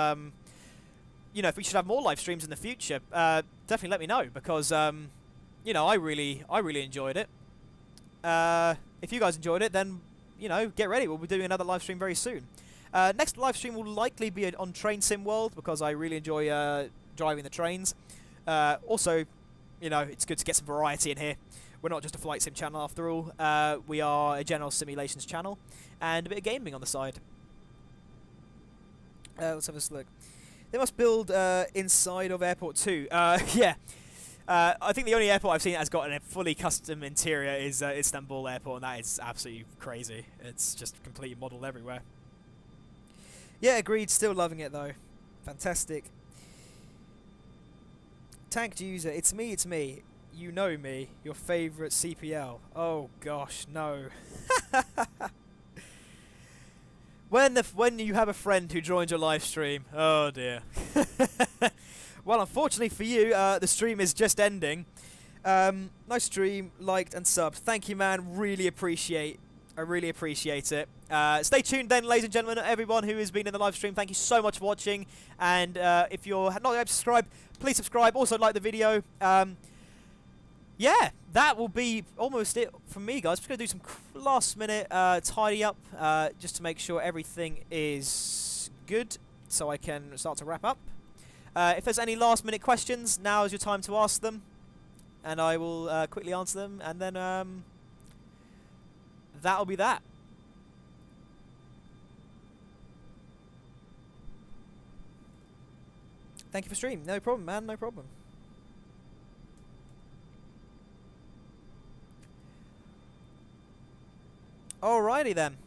you know, if we should have more live streams in the future, definitely let me know because, you know, I really enjoyed it. If you guys enjoyed it, then, you know, get ready. We'll be doing another live stream very soon. Next live stream will likely be on Train Sim World because I really enjoy driving the trains. Also, you know, it's good to get some variety in here. We're not just a flight sim channel after all. We are a general simulations channel and a bit of gaming on the side. Let's have a look. They must build inside of Airport 2. Yeah. I think the only airport I've seen that has got a fully custom interior is Istanbul Airport, and that is absolutely crazy. It's just completely modelled everywhere. Yeah, agreed. Still loving it, though. Fantastic. Tanked user. It's me, it's me. You know me. Your favourite CPL. Oh, gosh, no. When you have a friend who joins your live stream. Oh, dear. Well, unfortunately for you, the stream is just ending. Nice stream, liked and subbed. Thank you, man. I really appreciate it. Stay tuned then, ladies and gentlemen, everyone who has been in the live stream. Thank you so much for watching. And if you're not yet subscribed, please subscribe. Also like the video. Yeah, that will be almost it from me, guys. I'm just going to do some last minute tidy up just to make sure everything is good so I can start to wrap up. If there's any last minute questions, now is your time to ask them. And I will quickly answer them. And then that'll be that. Thank you for stream. No problem, man. No problem. Alrighty then.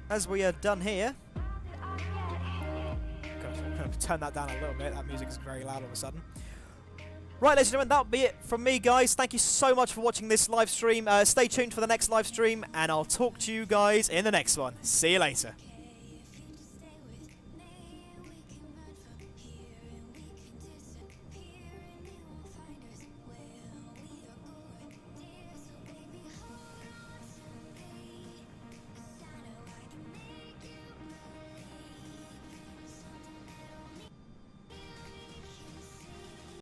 As we are done here. Gosh, I'm going to turn that down a little bit. That music is very loud all of a sudden. Right, ladies and gentlemen, that'll be it from me, guys. Thank you so much for watching this live stream. Stay tuned for the next live stream, and I'll talk to you guys in the next one. See you later.